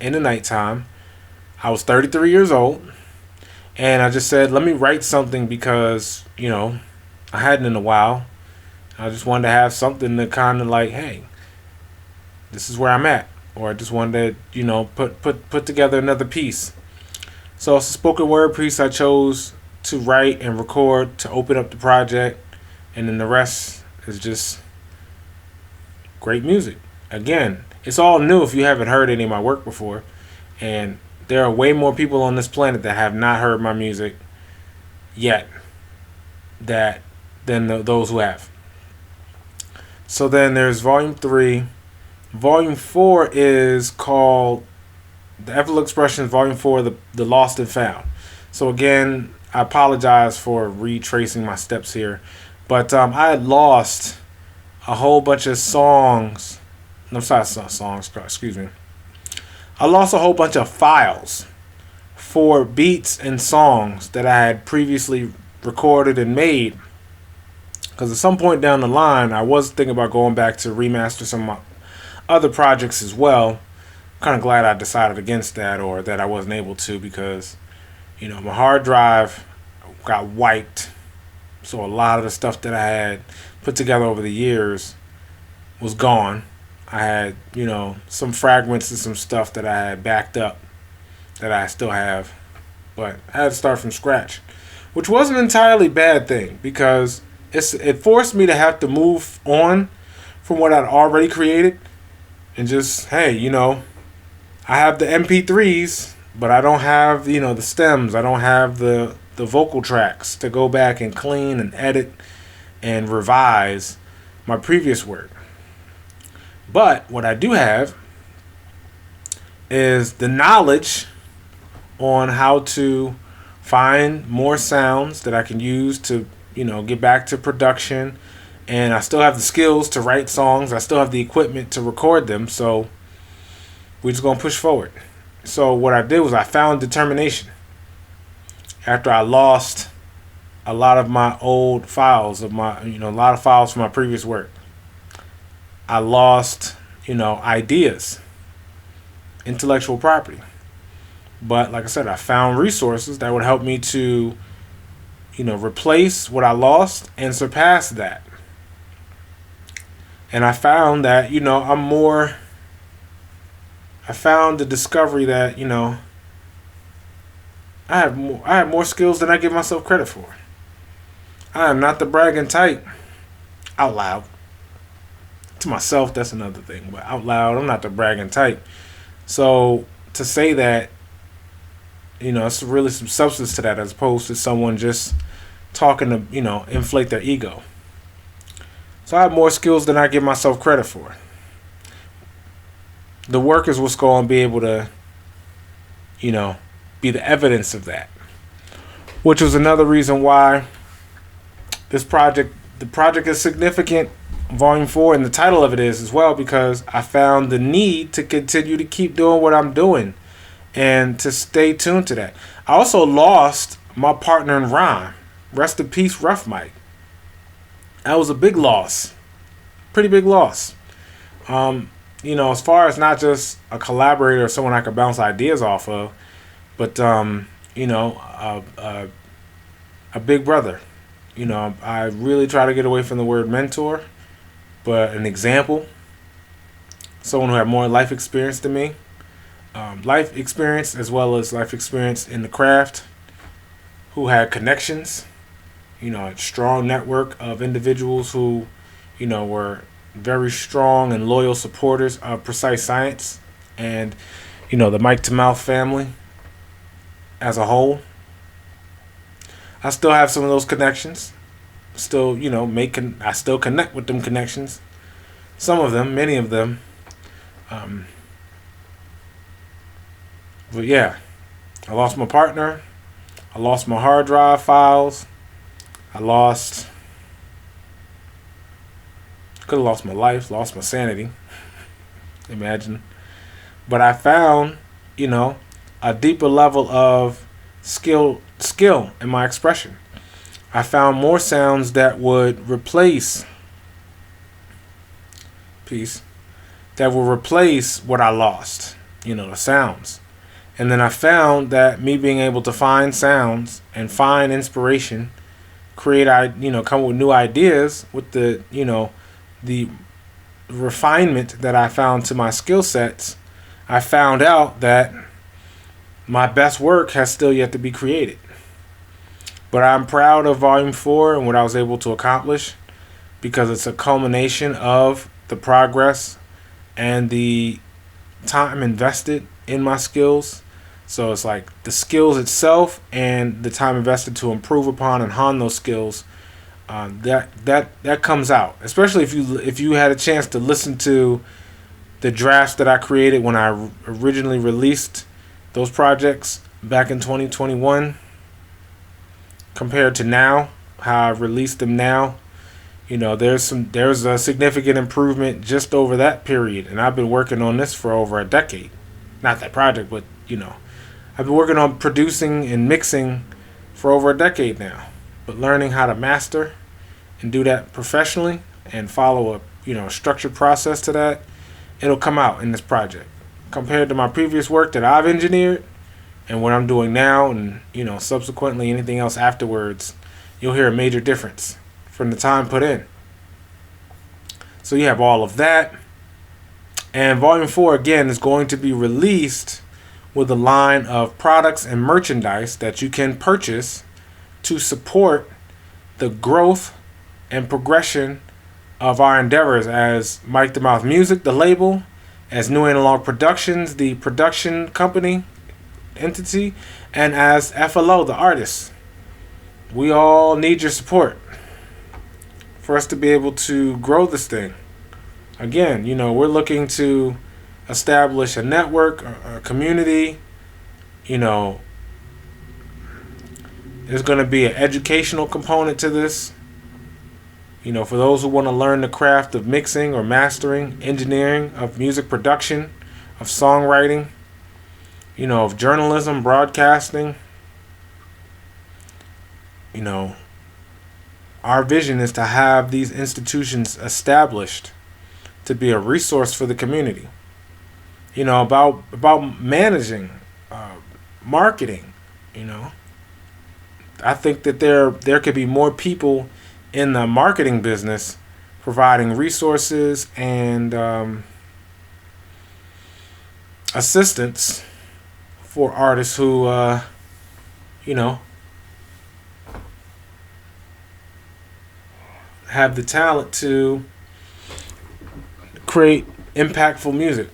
in the nighttime. I was 33 years old, and I just said, let me write something because, I hadn't in a while. I just wanted to have something to kind of like, hey, this is where I'm at. Or I just wanted to, put together another piece. So it's a spoken word piece I chose to write and record to open up the project. And then the rest is just great music. Again, it's all new if you haven't heard any of my work before. And there are way more people on this planet that have not heard my music yet than those who have. So then there's Volume 3. Volume 4 is called the F.L.O Xpressionz Volume 4, the Lost and Found. So again, I apologize for retracing my steps here. But I had lost a whole bunch of songs. No, sorry, songs, excuse me. I lost a whole bunch of files for beats and songs that I had previously recorded and made. Because at some point down the line, I was thinking about going back to remaster some of my other projects as well. Kind of glad I decided against that, or that I wasn't able to, because my hard drive got wiped. So a lot of the stuff that I had put together over the years was gone. I had, some fragments of some stuff that I had backed up that I still have. But I had to start from scratch, which wasn't an entirely bad thing, because it forced me to have to move on from what I'd already created. And just, hey, I have the MP3s, but I don't have, the stems. I don't have the vocal tracks to go back and clean and edit and revise my previous work. But what I do have is the knowledge on how to find more sounds that I can use to, get back to production. And I still have the skills to write songs. I still have the equipment to record them. So we're just going to push forward. So what I did was I found determination. After I lost a lot of my old files of my, a lot of files from my previous work. I lost, ideas, intellectual property. But like I said, I found resources that would help me to, replace what I lost and surpass that. And I found that, I found the discovery that, I have more skills than I give myself credit for. I am not the bragging type. Out loud. To myself, that's another thing. But out loud, I'm not the bragging type. So to say that, it's really some substance to that, as opposed to someone just talking to, inflate their ego. So I have more skills than I give myself credit for. The work is what's going to be able to, be the evidence of that. Which was another reason why the project is significant, Volume 4, and the title of it is as well, because I found the need to continue to keep doing what I'm doing and to stay tuned to that. I also lost my partner in rhyme. Rest in peace, Ruffmic. That was a big loss. Pretty big loss. As far as not just a collaborator or someone I could bounce ideas off of, but, a big brother. I really try to get away from the word mentor, but an example. Someone who had more life experience than me. Life experience as well as life experience in the craft. Who had connections. A strong network of individuals who, were very strong and loyal supporters of Precise Science and, the Mic to Mouth family as a whole. I still have some of those connections. Still, I still connect with them connections. Some of them, many of them. But yeah, I lost my partner. I lost my hard drive files. Could have lost my life, lost my sanity. Imagine. But I found, a deeper level of skill in my expression. I found more sounds that would replace what I lost. the sounds. And then I found that me being able to find sounds and find inspiration, come up with new ideas with the refinement that I found to my skill sets, I found out that my best work has still yet to be created. But I'm proud of Volume 4 and what I was able to accomplish, because it's a culmination of the progress and the time invested in my skills. So it's like the skills itself and the time invested to improve upon and hone those skills. That comes out, especially if you had a chance to listen to the drafts that I created when I originally released those projects back in 2021, compared to now, how I released them now. There's a significant improvement just over that period, and I've been working on this for over a decade. Not that project, but I've been working on producing and mixing for over a decade now. But learning how to master and do that professionally and follow a structured process to that, it'll come out in this project. Compared to my previous work that I've engineered and what I'm doing now, and subsequently anything else afterwards, you'll hear a major difference from the time put in. So you have all of that. And Volume 4 again is going to be released with a line of products and merchandise that you can purchase to support the growth and progression of our endeavors as Mike the Mouth Music, the label, as New Analog Productions, the production company entity, and as F.L.O, the artist. We all need your support for us to be able to grow this thing. Again, we're looking to establish a network, a community. There's going to be an educational component to this. For those who want to learn the craft of mixing or mastering, engineering, of music production, of songwriting, of journalism, broadcasting. Our vision is to have these institutions established to be a resource for the community. About managing, marketing. I think that there could be more people in the marketing business providing resources and assistance for artists who have the talent to create impactful music.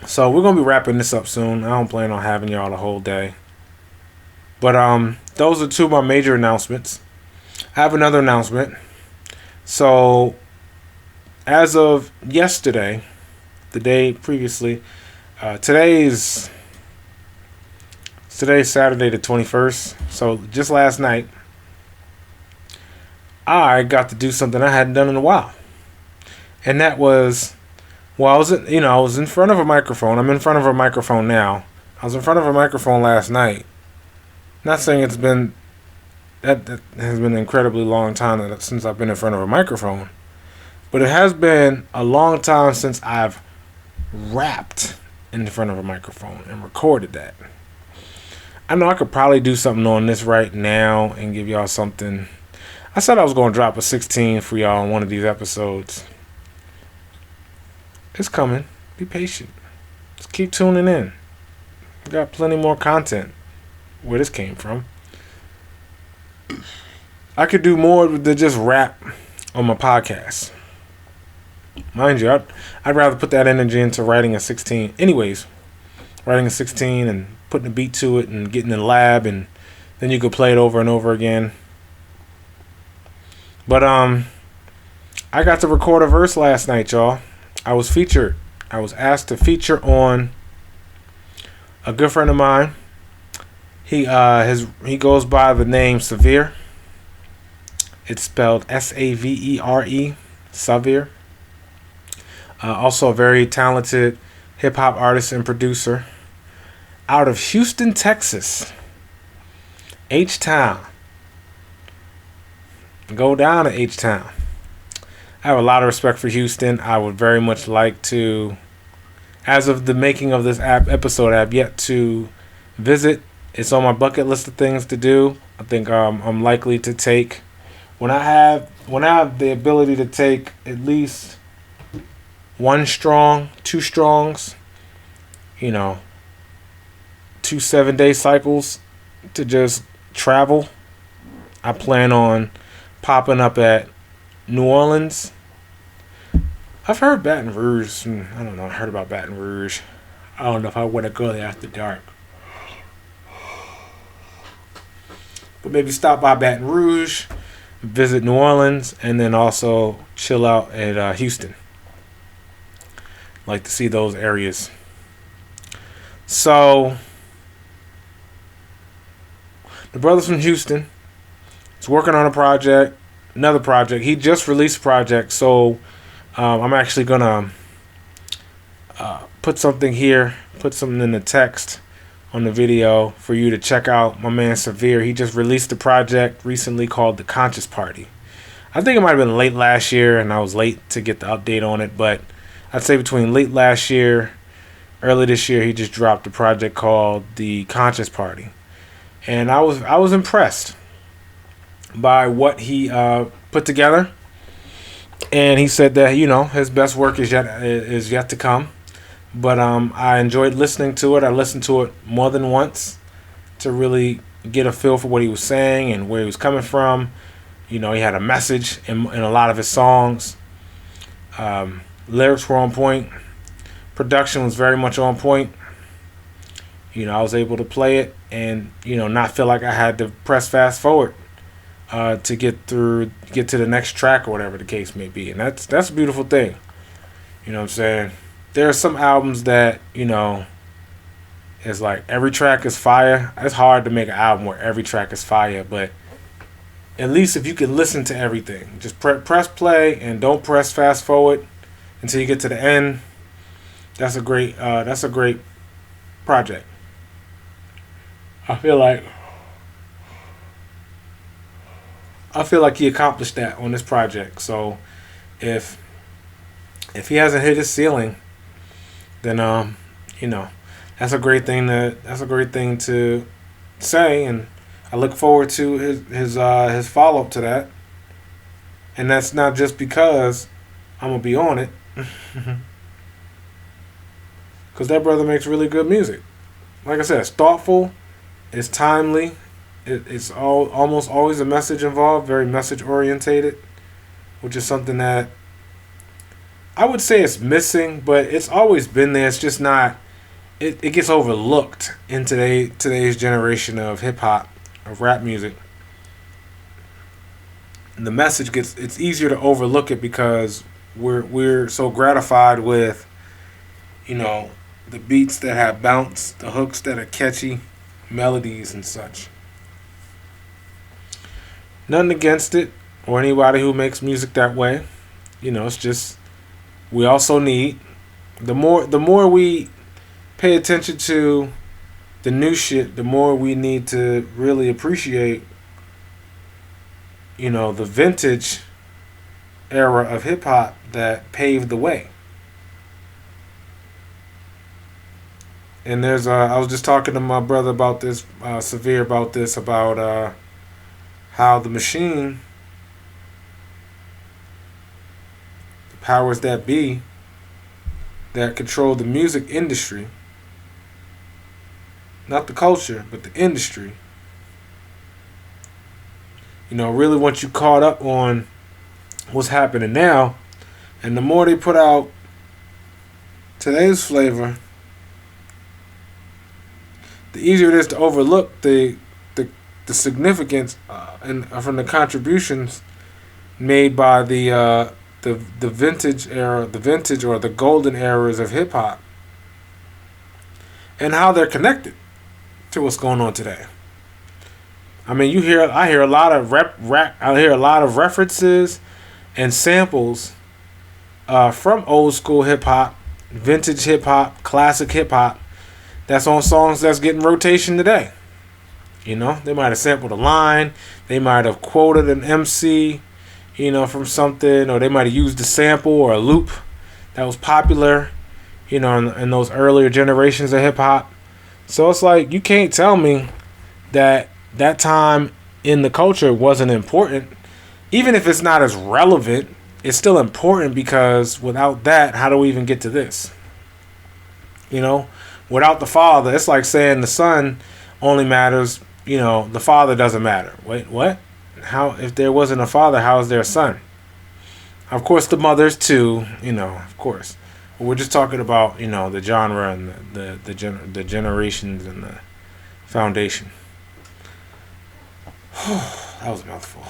So we're gonna be wrapping this up soon. I don't plan on having y'all the whole day, but those are two of my major announcements. I have another announcement. So as of yesterday, the day previously, today's Saturday the 21st. So just last night, I got to do something I hadn't done in a while, and that was, I was in front of a microphone. I'm in front of a microphone now. I was in front of a microphone last night. Not saying it's been that has been an incredibly long time since I've been in front of a microphone, but it has been a long time since I've rapped in front of a microphone and recorded that. I know I could probably do something on this right now and give y'all something. I said I was going to drop a 16 for y'all on one of these episodes. It's coming. Be patient. Just keep tuning in. We got plenty more content where this came from. I could do more than just rap on my podcast. Mind you, I'd rather put that energy into writing a 16. Anyways, writing a 16 and putting a beat to it and getting in the lab, and then you could play it over and over again. But I got to record a verse last night, y'all. I was featured. I was asked to feature on a good friend of mine. He goes by the name Severe. It's spelled Savere, Severe. Also a very talented hip hop artist and producer out of Houston, Texas. H-Town. Go down to H-Town. I have a lot of respect for Houston. I would very much like to as of the making of this episode, I have yet to visit. It's on my bucket list of things to do. I think I'm likely to take when I have the ability to take at least 1 strong, 2 strongs, 2 7-day cycles to just travel. I plan on popping up at New Orleans. I've heard Baton Rouge. I don't know. I heard about Baton Rouge. I don't know if I want to go there after dark. But maybe stop by Baton Rouge, visit New Orleans, and then also chill out at Houston. Like to see those areas. So, the brothers from Houston is working on another project. He just released a project, so I'm actually gonna put something in the text on the video for you to check out. My man Severe, he just released a project recently called The Conscious Party. I think it might have been late last year, and I was late to get the update on it, but I'd say between late last year, early this year, he just dropped a project called The Conscious Party. And I was impressed by what he put together. And he said that, his best work is yet to come. But I enjoyed listening to it. I listened to it more than once to really get a feel for what he was saying and where he was coming from. He had a message in a lot of his songs. Lyrics were on point. Production was very much on point. I was able to play it and, not feel like I had to press fast forward to get to the next track or whatever the case may be. And that's a beautiful thing. You know what I'm saying? There are some albums that, it's like every track is fire. It's hard to make an album where every track is fire, but at least if you can listen to everything, just press play and don't press fast forward until you get to the end. That's a great project. I feel like he accomplished that on this project. So if he hasn't hit his ceiling, then that's a great thing to say, and I look forward to his follow up to that. And that's not just because I'm gonna be on it, because that brother makes really good music. Like I said, it's thoughtful, it's timely, it's almost always a message involved, very message orientated, which is something that I would say it's missing, but it's always been there. It's just not. It gets overlooked in today's generation of hip hop, of rap music. And the message it's easier to overlook it because we're so gratified with, the beats that have bounce, the hooks that are catchy, melodies and such. Nothing against it or anybody who makes music that way. It's just we also need the more we pay attention to the new shit, the more we need to really appreciate, the vintage era of hip hop that paved the way. And I was just talking to my brother about this, Severe, about how the machine, the powers that be, that control the music industry, not the culture, but the industry, really want you caught up on what's happening now. And the more they put out today's flavor, the easier it is to overlook the significance and from the contributions made by the vintage era, the vintage or the golden eras of hip hop, and how they're connected to what's going on today. I mean, I hear a lot of references and samples from old school hip hop, vintage hip hop, classic hip hop. That's on songs that's getting rotation today. They might have sampled a line, they might have quoted an MC, from something, or they might have used a sample or a loop that was popular, you know, in those earlier generations of hip hop. So it's like, you can't tell me that that time in the culture wasn't important. Even if it's not as relevant, it's still important, because without that, how do we even get to this? You know, without the father, it's like saying the son only matters, you know, the father doesn't matter. Wait, what? How, if there wasn't a father, how is there a son? Of course, the mothers too, you know, of course. But we're just talking about, you know, the genre and the generations and the foundation. That was a mouthful.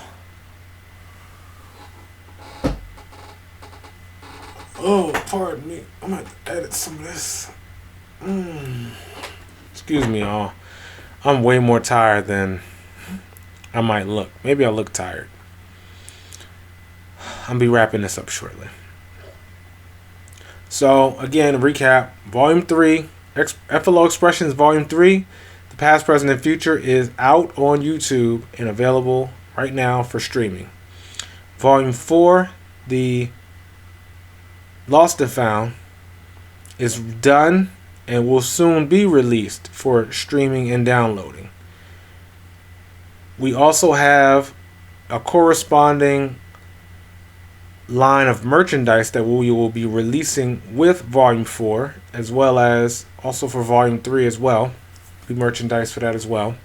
Oh, pardon me. I'm going to edit some of this. Excuse me, y'all. I'm way more tired than I might look. Maybe I look tired. I'll be wrapping this up shortly. So, again, recap. Volume 3, F.L.O. Xpressionz Volume 3, The Past, Present, and Future, is out on YouTube and available right now for streaming. Volume 4, The Lost and Found, is done and will soon be released for streaming and downloading. We also have a corresponding line of merchandise that we will be releasing with Volume 4, as well as also for Volume 3 as well. We merchandise for that as well.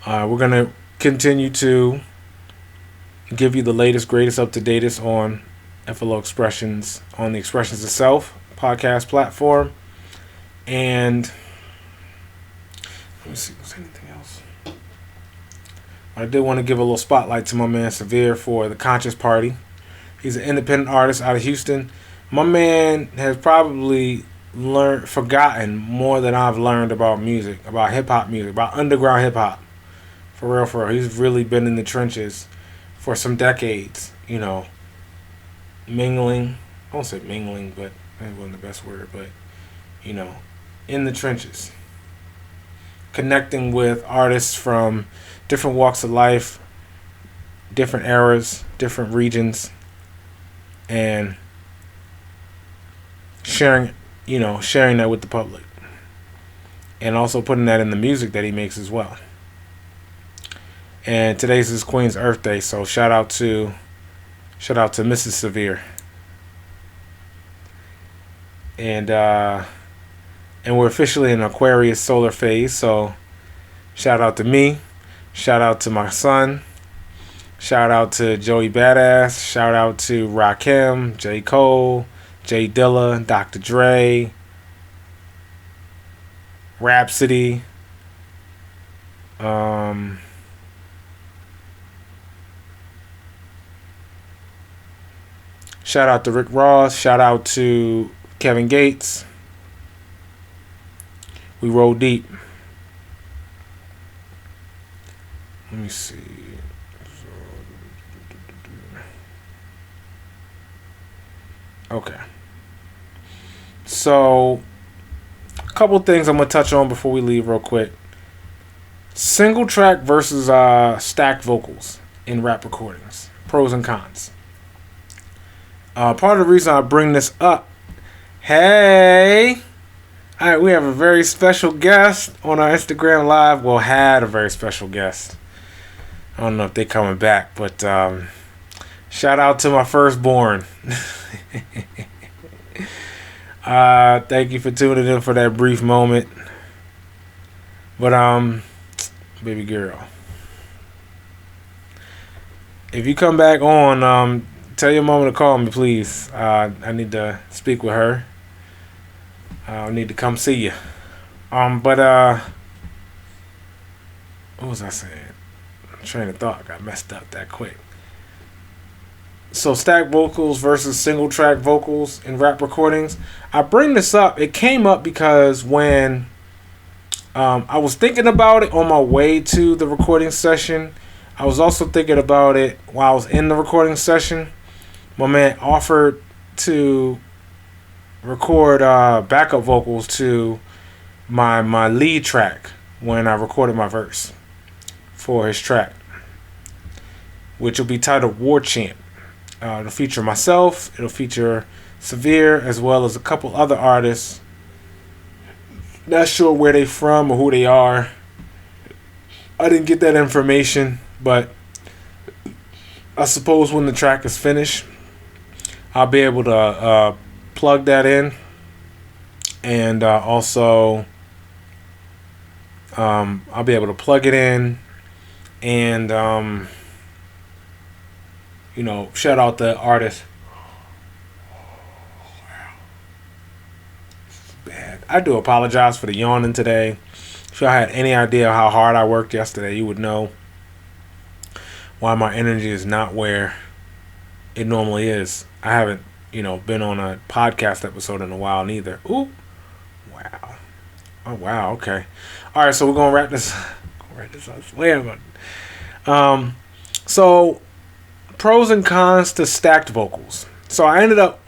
We're going to continue to give you the latest, greatest, up-to-datest on F.L.O. Xpressionz on the Xpressionz itself podcast platform. And let me see, was there anything else? I did want to give a little spotlight to my man Severe for the Conscious Party. He's an independent artist out of Houston. My man has probably forgotten more than I've learned about music, about hip-hop music, about underground hip-hop. For real, for real. He's really been in the trenches for some decades, you know, mingling. I won't say mingling, but that wasn't the best word, but, you know, in the trenches. Connecting with artists from different walks of life, different eras, different regions, and sharing that with the public. And also putting that in the music that he makes as well. And today's his Queen's Earth Day, so shout out to Mrs. Severe. And we're officially in Aquarius solar phase, so shout out to me, shout out to my son, shout out to Joey Badass, shout out to Rakim, J. Cole, J. Dilla, Dr. Dre, Rhapsody, shout out to Rick Ross, shout out to Kevin Gates. We roll deep. Let me see. Okay. So, a couple things I'm going to touch on before we leave real quick. Single track versus stacked vocals in rap recordings. Pros and cons. Part of the reason I bring this up, hey, all right, we have a very special guest on our Instagram Live. Well, had a very special guest. I don't know if they're coming back, but shout out to my firstborn. Thank you for tuning in for that brief moment. But baby girl, if you come back on, tell your mama to call me, please. I need to speak with her. I need to come see you. But what was I saying? Train of thought got messed up that quick. So stacked vocals versus single track vocals in rap recordings. I bring this up. It came up because when I was thinking about it on my way to the recording session, I was also thinking about it while I was in the recording session. My man offered to record backup vocals to my lead track when I recorded my verse for his track, which will be titled War Chant. It'll feature myself, it'll feature Severe, as well as a couple other artists. Not sure where they from or who they are. I didn't get that information, but I suppose when the track is finished, I'll be able to plug that in, and also I'll be able to plug it in, and shout out the artist. Bad. I do apologize for the yawning today. If y'all had any idea how hard I worked yesterday, you would know why my energy is not where it normally is. I haven't, been on a podcast episode in a while neither. Ooh, wow. Oh wow. Okay. All right. So we're gonna wrap this. up. Wait a minute. So pros and cons to stacked vocals. So I ended up.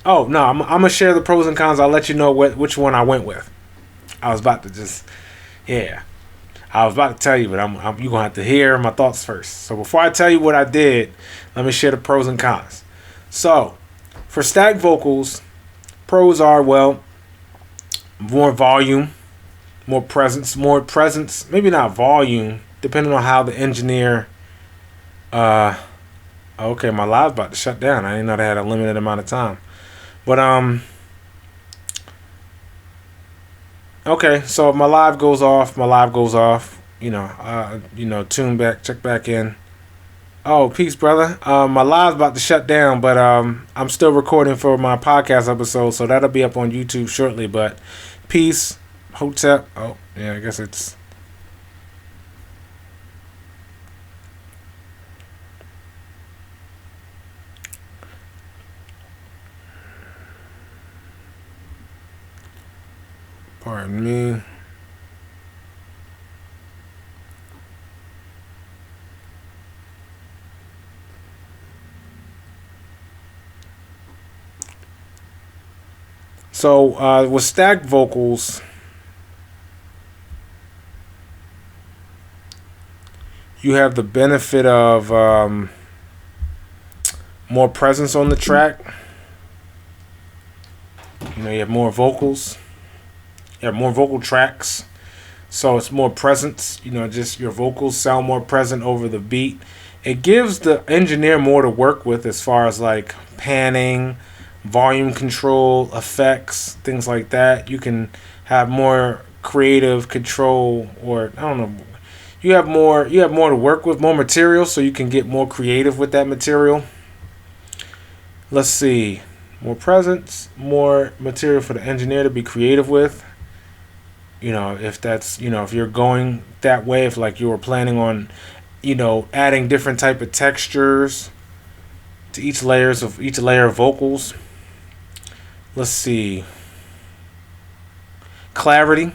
Oh no. I'm gonna share the pros and cons. I'll let you know which one I went with. I was about to just. Yeah. I was about to tell you, but you're gonna have to hear my thoughts first. So before I tell you what I did, let me share the pros and cons. So, for stacked vocals, pros are, well, more volume, more presence, maybe not volume, depending on how the engineer. Okay, my live's about to shut down. I didn't know they had a limited amount of time, but okay, so if my live goes off. Tune back, check back in. Oh, peace, brother. My live's about to shut down, but I'm still recording for my podcast episode, so that'll be up on YouTube shortly. But peace, hotel. Oh, yeah, I guess it's. Pardon me. So with stacked vocals, you have the benefit of more presence on the track. You have more vocals. You have more vocal tracks. So it's more presence. Just your vocals sound more present over the beat. It gives the engineer more to work with as far as like panning, volume control, effects, things like that. You can have more creative control, or I don't know. You have more to work with, more material, so you can get more creative with that material. Let's see. More presence, more material for the engineer to be creative with. If that's, if you're going that way, if like you were planning on, adding different type of textures to each layer of vocals. Let's see. Clarity.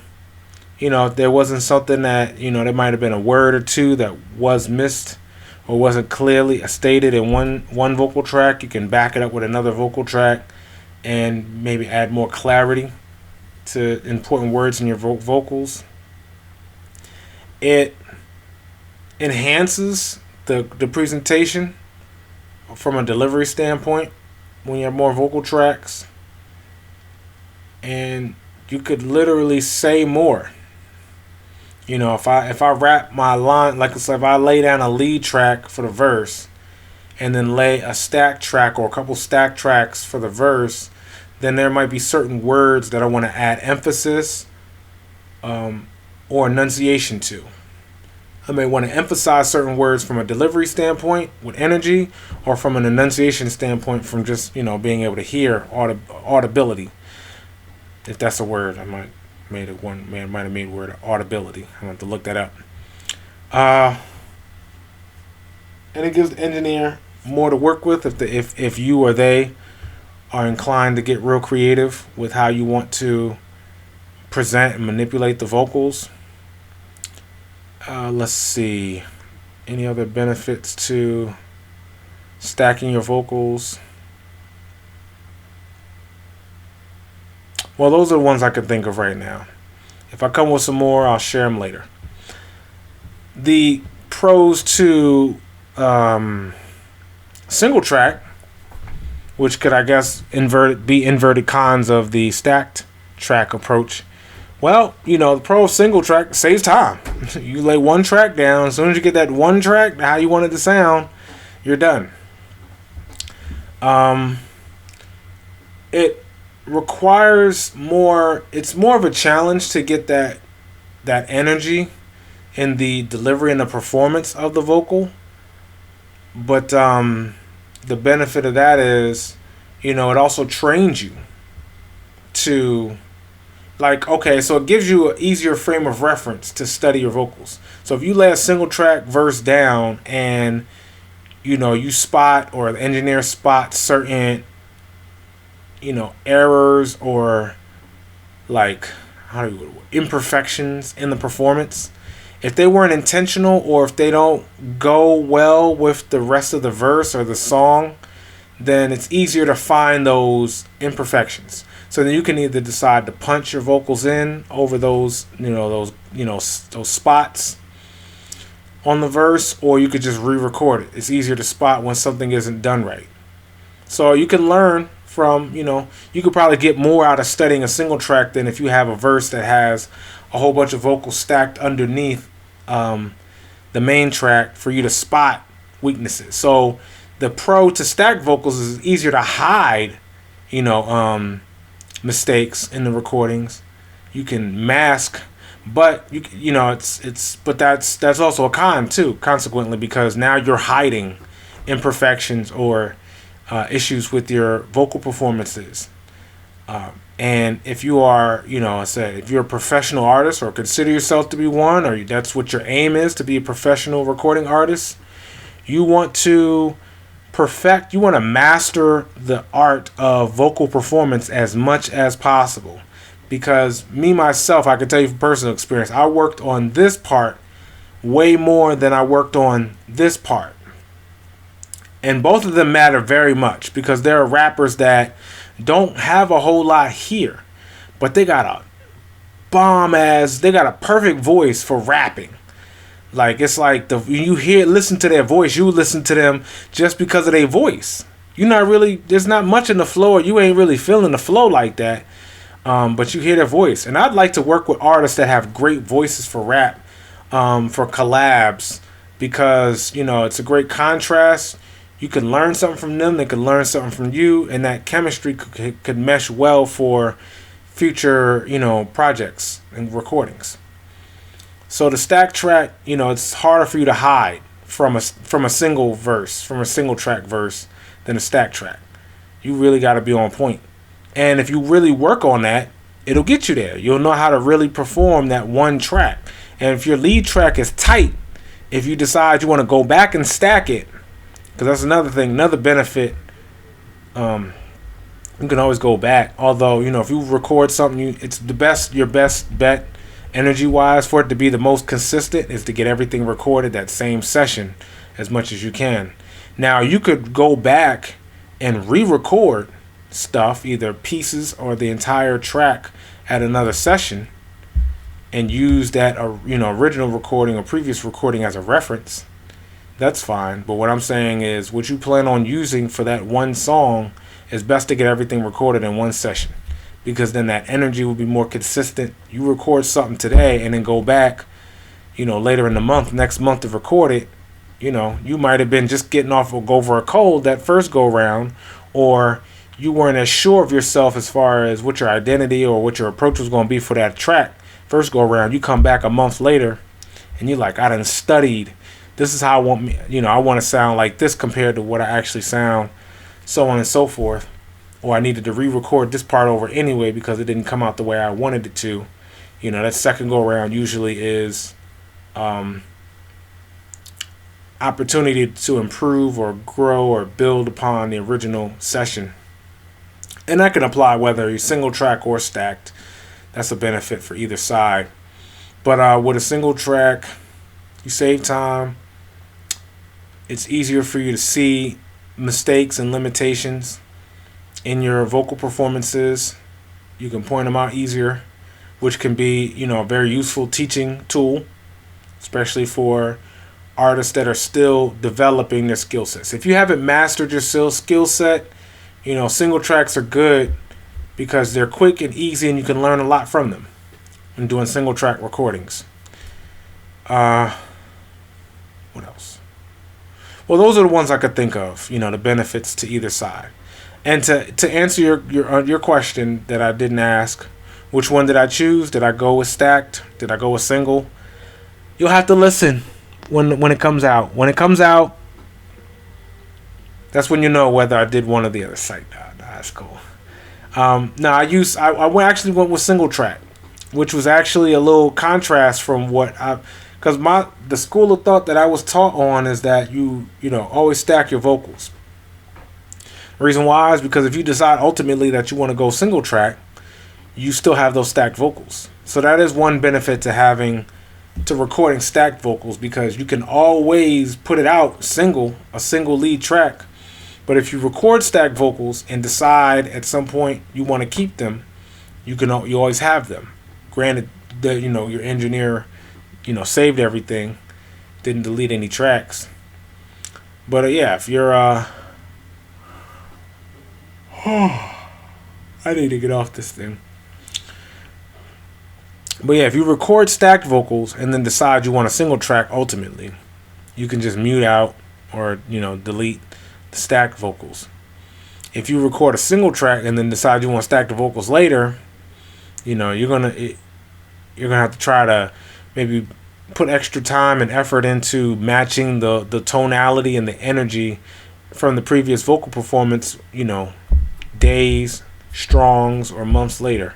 If there wasn't something that, there might have been a word or two that was missed or wasn't clearly stated in one vocal track, you can back it up with another vocal track and maybe add more clarity to important words in your vocals. It enhances the presentation from a delivery standpoint when you have more vocal tracks, and you could literally say more. If I rap my line, like I said, if I lay down a lead track for the verse and then lay a stack track or a couple stack tracks for the verse, then there might be certain words that I want to add emphasis or enunciation to. I may want to emphasize certain words from a delivery standpoint with energy, or from an enunciation standpoint from just, being able to hear audibility. If that's a word, I might have made word audibility. I have to look that up. And it gives the engineer more to work with if you or they are inclined to get real creative with how you want to present and manipulate the vocals. Let's see. Any other benefits to stacking your vocals? Well, those are the ones I can think of right now. If I come with some more, I'll share them later. The pros to single track which could, I guess, be inverted cons of the stacked track approach. Well, the pro single track saves time. You lay one track down. As soon as you get that one track, how you want it to sound, you're done. It requires more. It's more of a challenge to get that energy in the delivery and the performance of the vocal. But the benefit of that is, it also trains you to, okay, so it gives you an easier frame of reference to study your vocals. So if you lay a single track verse down and, you spot, or the engineer spots certain, errors or imperfections in the performance, if they weren't intentional or if they don't go well with the rest of the verse or the song, then it's easier to find those imperfections. So then you can either decide to punch your vocals in over those spots on the verse, or you could just re-record it. It's easier to spot when something isn't done right. So you can learn from, you could probably get more out of studying a single track than if you have a verse that has a whole bunch of vocals stacked underneath the main track for you to spot weaknesses. So the pro to stack vocals is easier to hide, mistakes in the recordings. You can mask, but but that's also a con too, consequently, because now you're hiding imperfections or issues with your vocal performances. And if you are, if you're a professional artist or consider yourself to be one, or that's what your aim is, to be a professional recording artist, you want to master the art of vocal performance as much as possible. Because myself, I can tell you from personal experience, I worked on this part way more than I worked on this part. And both of them matter very much, because there are rappers that don't have a whole lot here, but they got a perfect voice for rapping. It's like listen to their voice, you listen to them just because of their voice. There's not much in the flow, or you ain't really feeling the flow like that. But you hear their voice. And I'd like to work with artists that have great voices for rap, for collabs, because, it's a great contrast. You can learn something from them, they can learn something from you, and that chemistry could mesh well for future, projects and recordings. So the stack track, it's harder for you to hide from a single verse, from a single track verse, than a stack track. You really got to be on point. And if you really work on that, it'll get you there. You'll know how to really perform that one track. And if your lead track is tight, if you decide you want to go back and stack it, because that's another thing, another benefit, you can always go back. Although, if you record something, it's your best bet, energy-wise, for it to be the most consistent, is to get everything recorded that same session as much as you can. Now, you could go back and re-record stuff, either pieces or the entire track, at another session, and use that original recording or previous recording as a reference. That's fine. But what I'm saying is, what you plan on using for that one song, is best to get everything recorded in one session, because then that energy will be more consistent. You record something today and then go back later in the month, next month, to record it. You might have been just getting over a cold that first go round, or you weren't as sure of yourself as far as what your identity or what your approach was going to be for that track first go around. You come back a month later and you're like, I done studied. This is how I want I want to sound like this compared to what I actually sound, so on and so forth. Or I needed to re-record this part over anyway because it didn't come out the way I wanted it to. That second go around usually is opportunity to improve or grow or build upon the original session. And that can apply whether you're single track or stacked. That's a benefit for either side. But with a single track, you save time. It's easier for you to see mistakes and limitations in your vocal performances. You can point them out easier, which can be, a very useful teaching tool, especially for artists that are still developing their skill sets. If you haven't mastered your skill set, Single tracks are good because they're quick and easy, and you can learn a lot from them when doing single track recordings. What else? Well, those are the ones I could think of. The benefits to either side. And to answer your question that I didn't ask, which one did I choose? Did I go with stacked? Did I go with single? You'll have to listen when it comes out. When it comes out, that's when you know whether I did one or the other. Site. Nah, that's cool. I actually went with single track, which was actually a little contrast from because the school of thought that I was taught on is that you always stack your vocals. The reason why is because if you decide ultimately that you want to go single track, you still have those stacked vocals. So that is one benefit to recording stacked vocals, because you can always put it out a single lead track. But if you record stacked vocals and decide at some point you want to keep them, you always have them. Granted, your engineer, saved everything, didn't delete any tracks. But if you're I need to get off this thing. But if you record stacked vocals and then decide you want a single track ultimately, you can just mute out or delete the stacked vocals. If you record a single track and then decide you want to stack the vocals later, you're gonna have to try to maybe put extra time and effort into matching the tonality and the energy from the previous vocal performance, days, strongs, or months later.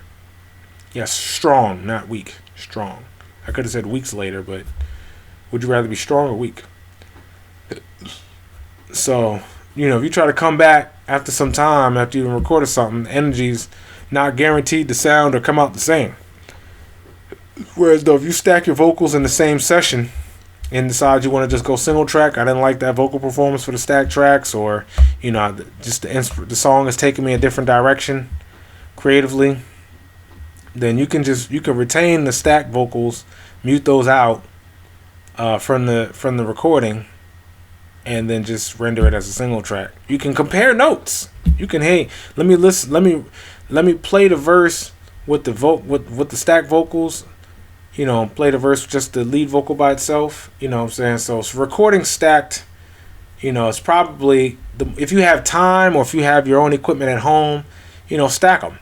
Yes, strong, not weak. Strong. I could have said weeks later, but would you rather be strong or weak? So, if you try to come back after some time, after you recorded something, the energy's not guaranteed to sound or come out the same. Whereas though, if you stack your vocals in the same session and decide you want to just go single track, I didn't like that vocal performance for the stacked tracks, or just the song is taking me a different direction creatively, then you can retain the stacked vocals, mute those out from the recording, and then just render it as a single track. You can compare notes. You can let me play the verse with the stacked vocals. Play the verse with just the lead vocal by itself. What I'm saying? So recording stacked, it's probably if you have time or if you have your own equipment at home, stack them.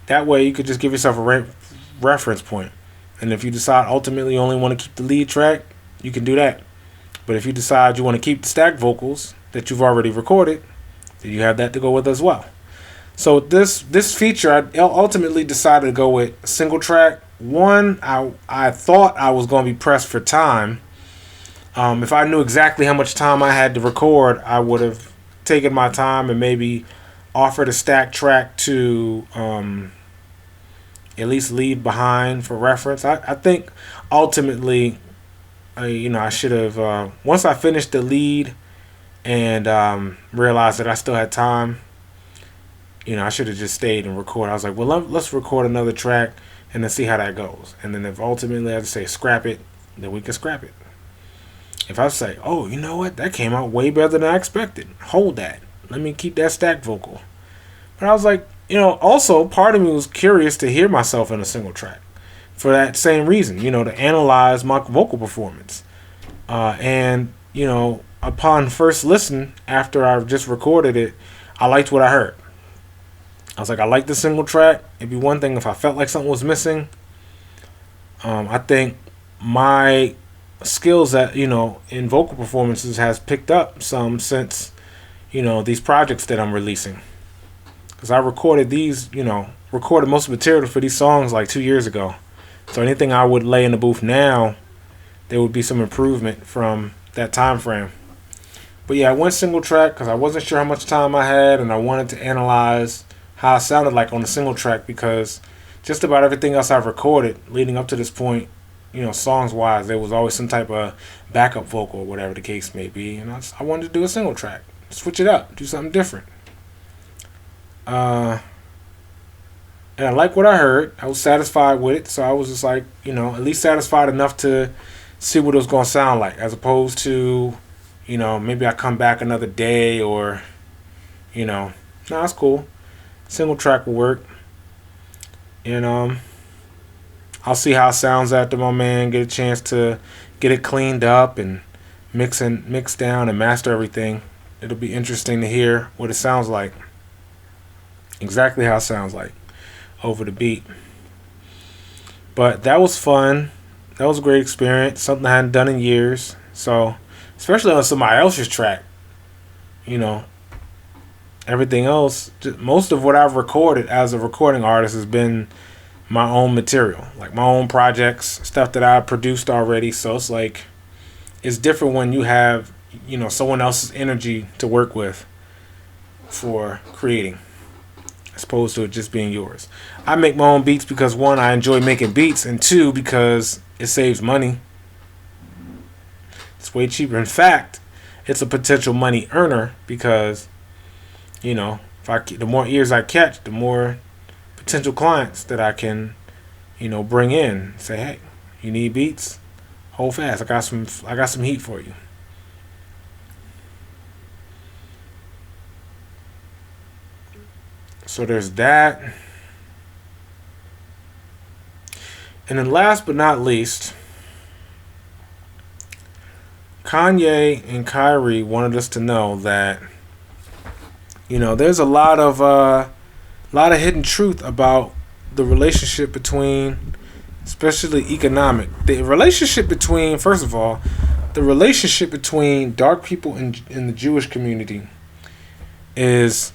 That way you could just give yourself a reference point. And if you decide ultimately you only want to keep the lead track, you can do that. But if you decide you want to keep the stacked vocals that you've already recorded, then you have that to go with as well. So this feature, I ultimately decided to go with single track. One, I thought I was going to be pressed for time. If I knew exactly how much time I had to record, I would have taken my time and maybe offered a stacked track to at least leave behind for reference. I think ultimately, I should have, once I finished the lead and realized that I still had time, I should have just stayed and recorded. I was like, well, let's record another track and then see how that goes. And then if ultimately I have to say scrap it, then we can scrap it. If I say, oh, you know what, that came out way better than I expected, hold that. Let me keep that stacked vocal. But I was like, also part of me was curious to hear myself in a single track for that same reason, to analyze my vocal performance. And upon first listen, after I just recorded it, I liked what I heard. I was like, I like the single track. It'd be one thing if I felt like something was missing. I think my skills that, in vocal performances has picked up some since, these projects that I'm releasing. Because I recorded recorded most of the material for these songs like 2 years ago. So anything I would lay in the booth now, there would be some improvement from that time frame. But yeah, I went single track because I wasn't sure how much time I had, and I wanted to analyze how I sounded like on the single track, because just about everything else I've recorded leading up to this point, songs wise, there was always some type of backup vocal or whatever the case may be, and I wanted to do a single track, switch it up, do something different. And I like what I heard. I was satisfied with it, so I was just like, at least satisfied enough to see what it was going to sound like, as opposed to, maybe I come back another day, or, No, it's cool. Single track will work. And I'll see how it sounds after my man get a chance to get it cleaned up and mix down and master everything. It'll be interesting to hear what it sounds like. Exactly how it sounds like over the beat. But that was fun. That was a great experience. Something I hadn't done in years. So, especially on somebody else's track. Everything else, most of what I've recorded as a recording artist has been my own material, like my own projects, stuff that I produced already. So it's like, it's different when you have, someone else's energy to work with for creating, as opposed to it just being yours. I make my own beats because, one, I enjoy making beats, and two, because it saves money. It's way cheaper. In fact, it's a potential money earner because, the more ears I catch, the more potential clients that I can, bring in. Say, hey, you need beats? Hold fast. I got some heat for you. So there's that. And then last but not least, Kanye and Kyrie wanted us to know that, there's a lot of hidden truth about the relationship between, especially economic, the relationship between, first of all, the relationship between dark people in the Jewish community is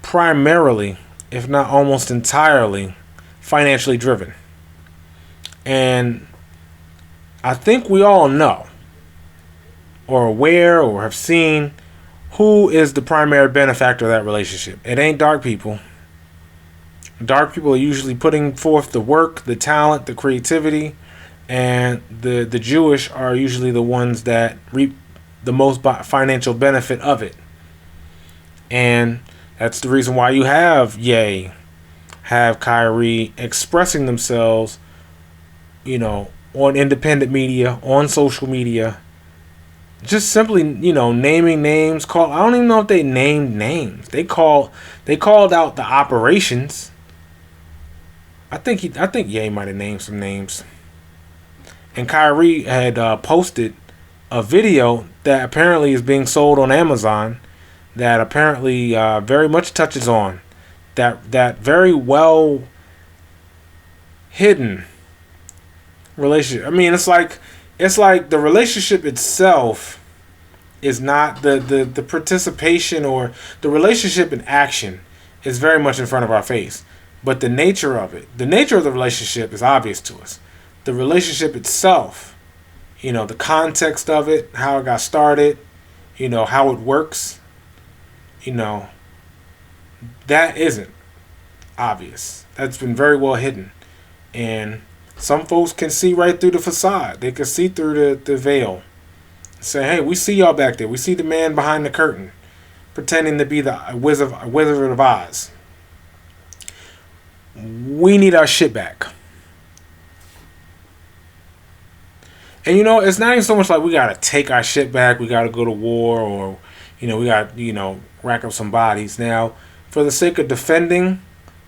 primarily, if not almost entirely, financially driven. And I think we all know, or aware, or have seen who is the primary benefactor of that relationship. It ain't dark people. Dark people are usually putting forth the work, the talent, the creativity, and the Jewish are usually the ones that reap the most financial benefit of it. And that's the reason why you have Ye, have Kyrie expressing themselves, on independent media, on social media, just simply, naming names. I don't even know if they named names. They called out the operations. I think Ye might have named some names. And Kyrie had posted a video that apparently is being sold on Amazon, that apparently very much touches on that very well hidden relationship. I mean, it's like the relationship itself is not the participation, or the relationship in action is very much in front of our face. But the nature of the relationship is obvious to us. The relationship itself, the context of it, how it got started, how it works, that isn't obvious. That's been very well hidden. And some folks can see right through the facade. They can see through the veil. Say, hey, we see y'all back there. We see the man behind the curtain, pretending to be the Wizard of Oz. We need our shit back. And it's not even so much like we gotta take our shit back, we gotta go to war, or we gotta, rack up some bodies. Now, for the sake of defending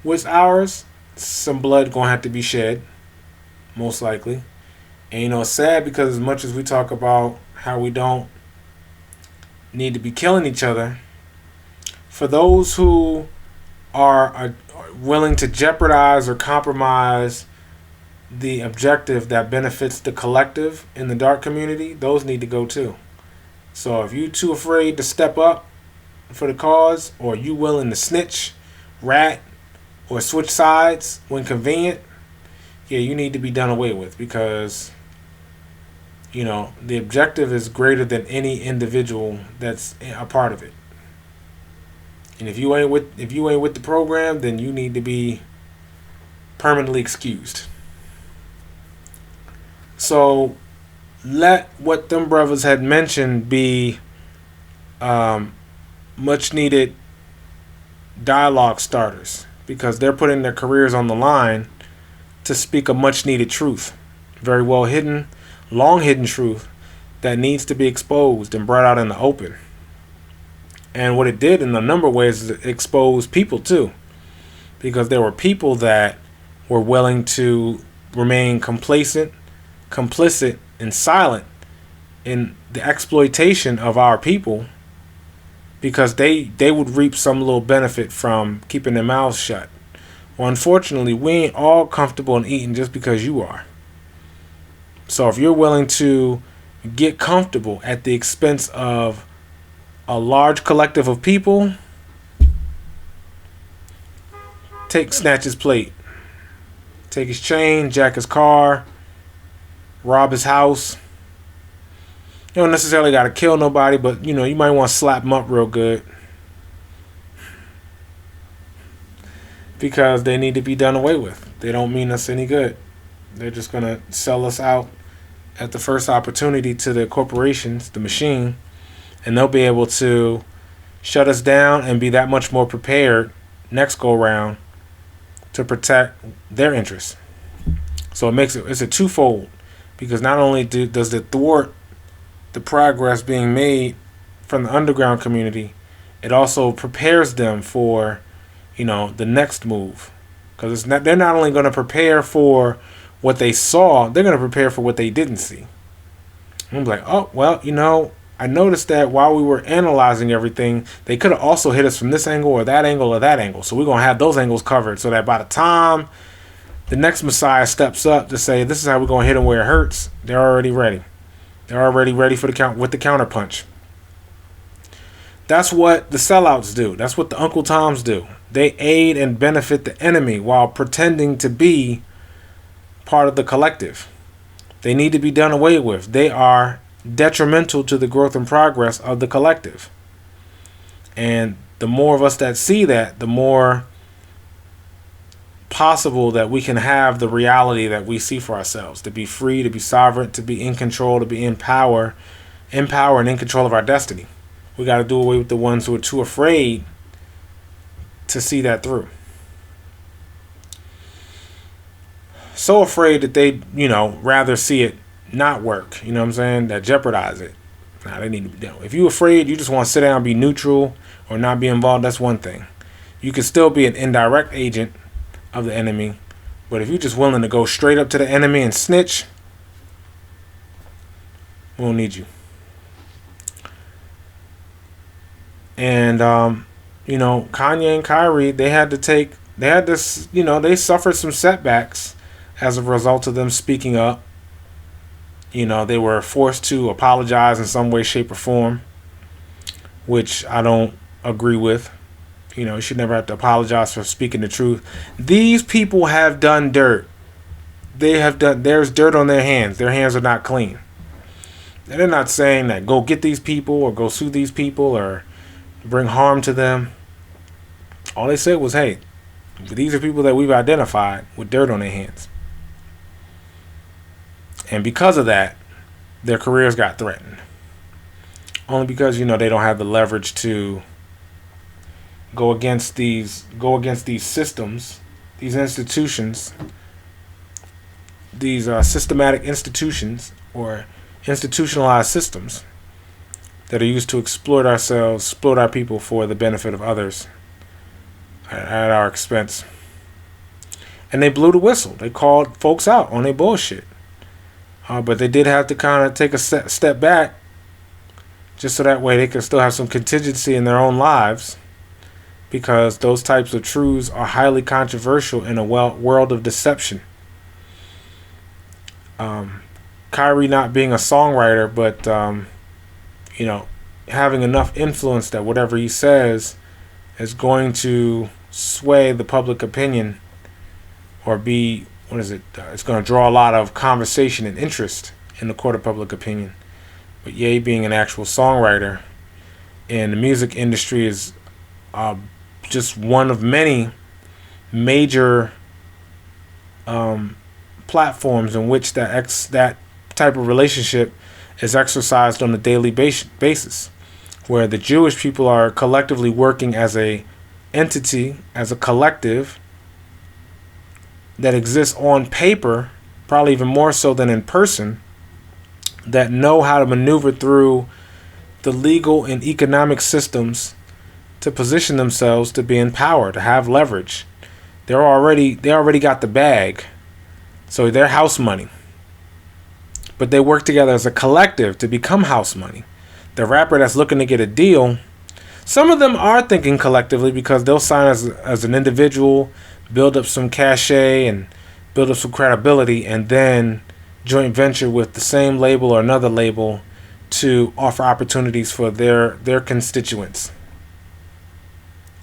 what's ours, some blood gonna have to be shed, most likely. And it's sad because as much as we talk about how we don't need to be killing each other, for those who are willing to jeopardize or compromise the objective that benefits the collective in the dark community, those need to go too. So if you're too afraid to step up for the cause, or you willing to snitch, rat, or switch sides when convenient, yeah, you need to be done away with, because the objective is greater than any individual that's a part of it. And if you ain't with the program, then you need to be permanently excused. So let what them brothers had mentioned be much needed dialogue starters, because they're putting their careers on the line to speak a much needed truth. Very well hidden, long hidden truth that needs to be exposed and brought out in the open. And what it did in a number of ways is it exposed people too, because there were people that were willing to remain complacent, complicit, and silent in the exploitation of our people, because they would reap some little benefit from keeping their mouths shut. Well, unfortunately, we ain't all comfortable in eating just because you are. So if you're willing to get comfortable at the expense of a large collective of people, snatch his plate, take his chain, jack his car, rob his house. You don't necessarily got to kill nobody, but you might want to slap them up real good, because they need to be done away with. They don't mean us any good. They're just going to sell us out at the first opportunity to the corporations, the machine, and they'll be able to shut us down and be that much more prepared next go round to protect their interests. So it's a twofold, because not only does it thwart the progress being made from the underground community, it also prepares them for the next move, because they're not only going to prepare for what they saw, they're going to prepare for what they didn't see. I'm like, oh well, I noticed that while we were analyzing everything, they could have also hit us from this angle or that angle or that angle. So we're going to have those angles covered, so that by the time the next Messiah steps up to say, this is how we're going to hit them where it hurts, they're already ready. They're already ready for the counterpunch. That's what the sellouts do. That's what the Uncle Toms do. They aid and benefit the enemy while pretending to be part of the collective. They need to be done away with. They are detrimental to the growth and progress of the collective. And the more of us that see that, the more possible that we can have the reality that we see for ourselves, to be free, to be sovereign, to be in control, to be in power and in control of our destiny. We got to do away with the ones who are too afraid to see that through. So afraid that they, rather see it not work, you know what I'm saying, that jeopardize it. Nah, they need to be done. If you're afraid, you just want to sit down and be neutral or not be involved, that's one thing. You can still be an indirect agent of the enemy, but if you're just willing to go straight up to the enemy and snitch, we don't need you. And Kanye and Kyrie, they suffered some setbacks as a result of them speaking up. They were forced to apologize in some way, shape, or form, which I don't agree with. You should never have to apologize for speaking the truth. These people have done dirt. There's dirt on their hands. Their hands are not clean. And they're not saying that go get these people or go sue these people or bring harm to them. All they said was, hey, these are people that we've identified with dirt on their hands. And because of that, their careers got threatened. Only because, they don't have the leverage to go against these systems, these institutions, these systematic institutions or institutionalized systems that are used to exploit our people for the benefit of others at our expense. And they blew the whistle. They called folks out on their bullshit. But they did have to kind of take a step back, just so that way they could still have some contingency in their own lives, because those types of truths are highly controversial in a world of deception. Kyrie not being a songwriter, but having enough influence that whatever he says is going to sway the public opinion, or be, it's going to draw a lot of conversation and interest in the court of public opinion. But Ye being an actual songwriter in the music industry is just one of many major platforms in which that type of relationship is exercised on a daily basis, where the Jewish people are collectively working as a entity, as a collective that exists on paper, probably even more so than in person, that know how to maneuver through the legal and economic systems to position themselves to be in power, to have leverage. They already got the bag, so they're house money. But they work together as a collective to become house money. The rapper that's looking to get a deal, some of them are thinking collectively because they'll sign as an individual, build up some cachet and build up some credibility, and then joint venture with the same label or another label to offer opportunities for their constituents.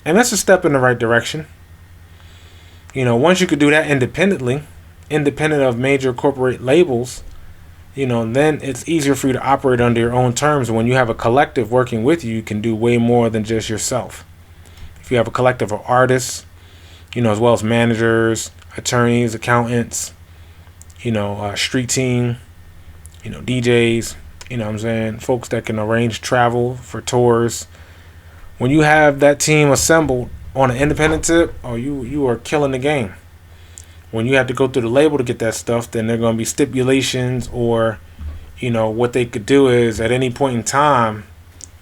And that's a step in the right direction. Once you could do that independently, independent of major corporate labels, then it's easier for you to operate under your own terms. When you have a collective working with you, you can do way more than just yourself. If you have a collective of artists, as well as managers, attorneys, accountants, street team, DJs, what I'm saying, folks that can arrange travel for tours. When you have that team assembled on an independent tip, you are killing the game. When you have to go through the label to get that stuff, then there are going to be stipulations, or, what they could do is at any point in time,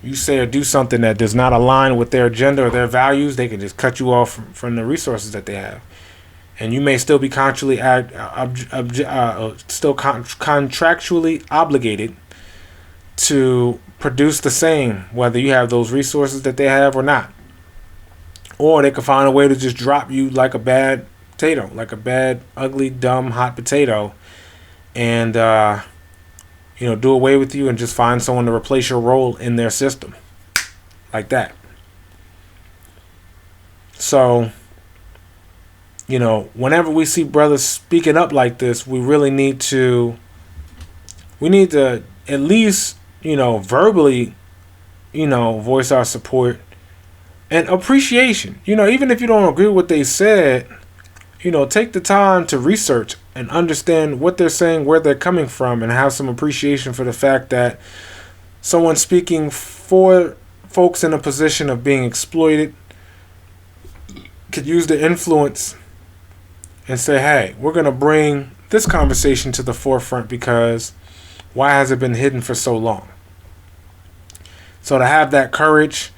you say or do something that does not align with their agenda or their values, they can just cut you off from the resources that they have. And you may still be contractually obligated to produce the same, whether you have those resources that they have or not. Or they could find a way to just drop you like a bad potato, like a bad, ugly, dumb, hot potato, and do away with you and just find someone to replace your role in their system, like that. So, whenever we see brothers speaking up like this, we really need to at least, verbally, voice our support and appreciation. Even if you don't agree with what they said, take the time to research and understand what they're saying, where they're coming from, and have some appreciation for the fact that someone speaking for folks in a position of being exploited could use the influence and say, hey, we're going to bring this conversation to the forefront because why has it been hidden for so long? So to have that courage,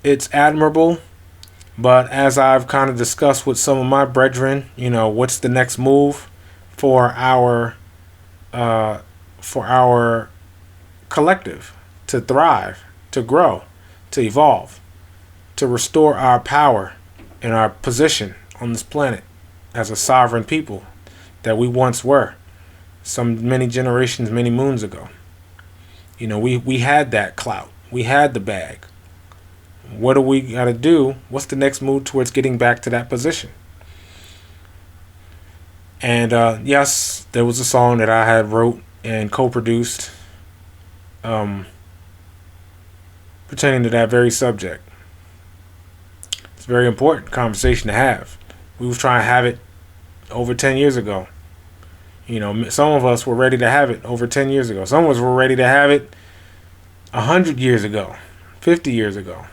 it's admirable. But as I've kind of discussed with some of my brethren, what's the next move for our collective to thrive, to grow, to evolve, to restore our power and our position on this planet as a sovereign people that we once were, many generations, many moons ago. We had that clout, we had the bag. What do we got to do? What's the next move towards getting back to that position? And yes, there was a song that I had wrote and co-produced pertaining to that very subject. It's a very important conversation to have. We was trying to have it over 10 years ago. Some of us were ready to have it over 10 years ago. Some of us were ready to have it 100 years ago, 50 years ago.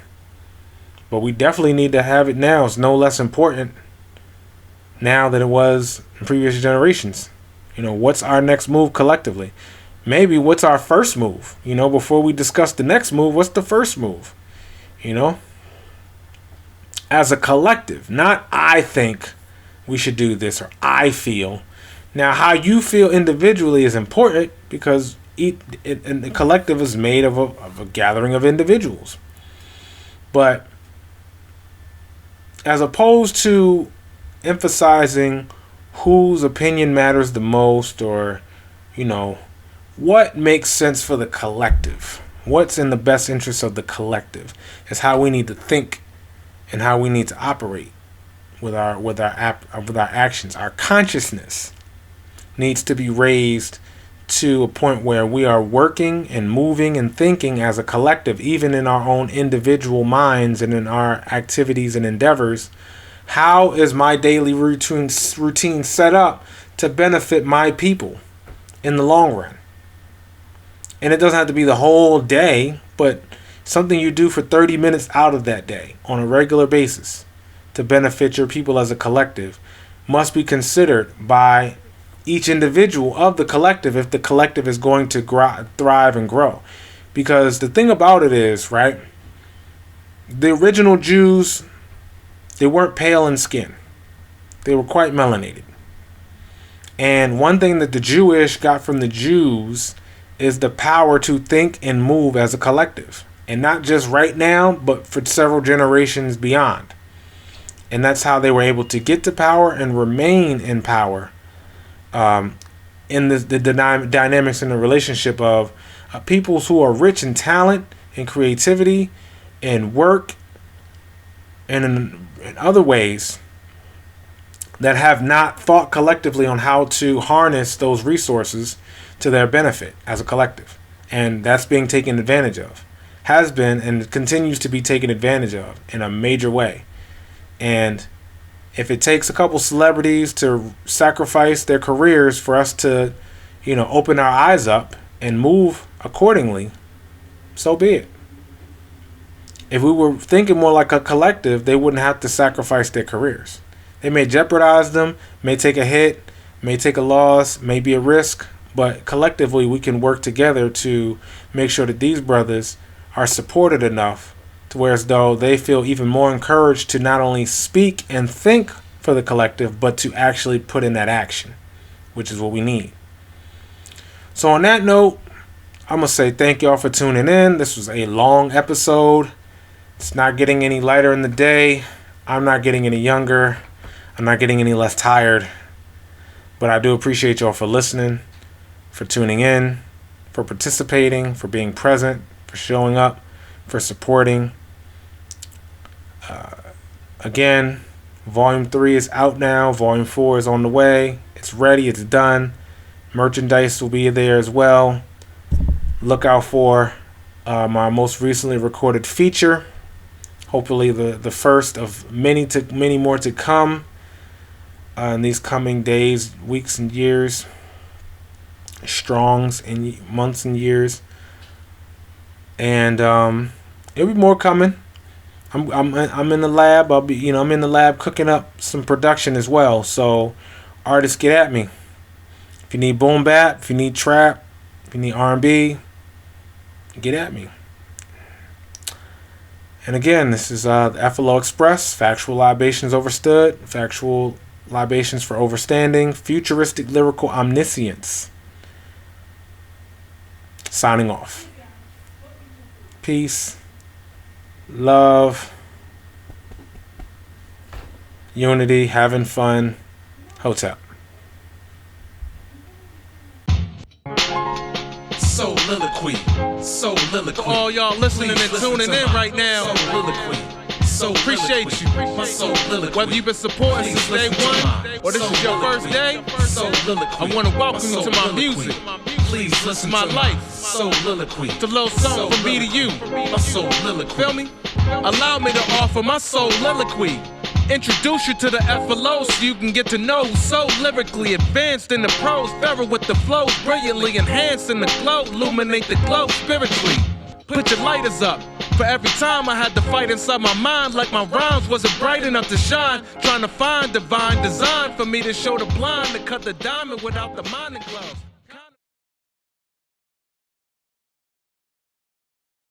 But we definitely need to have it now. It's no less important now than it was in previous generations. What's our next move collectively? Maybe what's our first move? Before we discuss the next move, what's the first move? As a collective, not I think we should do this or I feel. Now, how you feel individually is important because the collective is made of a gathering of individuals. But as opposed to emphasizing whose opinion matters the most, or what makes sense for the collective, what's in the best interest of the collective, is how we need to think and how we need to operate with our actions. Our consciousness needs to be raised to a point where we are working and moving and thinking as a collective, even in our own individual minds and in our activities and endeavors. How is my daily routine set up to benefit my people in the long run? And it doesn't have to be the whole day, but something you do for 30 minutes out of that day on a regular basis to benefit your people as a collective must be considered by each individual of the collective if the collective is going to thrive and grow. Because the thing about it is, right, the original Jews, they weren't pale in skin. They were quite melanated. And one thing that the Jewish got from the Jews is the power to think and move as a collective. And not just right now, but for several generations beyond. And that's how they were able to get to power and remain in power in the dynamics in the relationship of peoples who are rich in talent and creativity and work and in other ways that have not thought collectively on how to harness those resources to their benefit as a collective. And that's being taken advantage of. Has been and continues to be taken advantage of in a major way. And if it takes a couple celebrities to sacrifice their careers for us to, open our eyes up and move accordingly, so be it. If we were thinking more like a collective, they wouldn't have to sacrifice their careers. They may jeopardize them, may take a hit, may take a loss, may be a risk, but collectively we can work together to make sure that these brothers are supported enough to where as though they feel even more encouraged to not only speak and think for the collective, but to actually put in that action, which is what we need. So on that note, I'm going to say thank y'all for tuning in. This was a long episode. It's not getting any lighter in the day. I'm not getting any younger. I'm not getting any less tired. But I do appreciate y'all for listening, for tuning in, for participating, for being present, for showing up, for supporting. Again, Volume 3 is out now. Volume 4 is on the way. It's ready. It's done. Merchandise will be there as well. Look out for my most recently recorded feature. Hopefully the first of many more to come in these coming days, weeks, and years. Strongs in months and years. And there'll be more coming. I'm in the lab. I'm in the lab cooking up some production as well. So artists, get at me. If you need boom bap, if you need trap, if you need R&B, get at me. And again, this is the F.L.O. Xpress, factual libations overstood, factual libations for overstanding, futuristic lyrical omniscience. Signing off. Peace, love, unity, having fun, Hotel. Soliloquy. All y'all listening and tuning in right now. Appreciate you. Whether you've been supporting since day one or this is your first day, I want to welcome you to my music. Please listen to my life. It's a little something from me to you. Feel me? Allow me to offer my soliloquy. Introduce you to the F.L.O. so you can get to know who's so lyrically advanced in the prose, thorough with the flows, brilliantly enhanced in the glow, illuminate the globe spiritually. Put your lighters up. For every time I had to fight inside my mind, like my rhymes wasn't bright enough to shine, trying to find divine design for me to show the blind to cut the diamond without the minding gloves.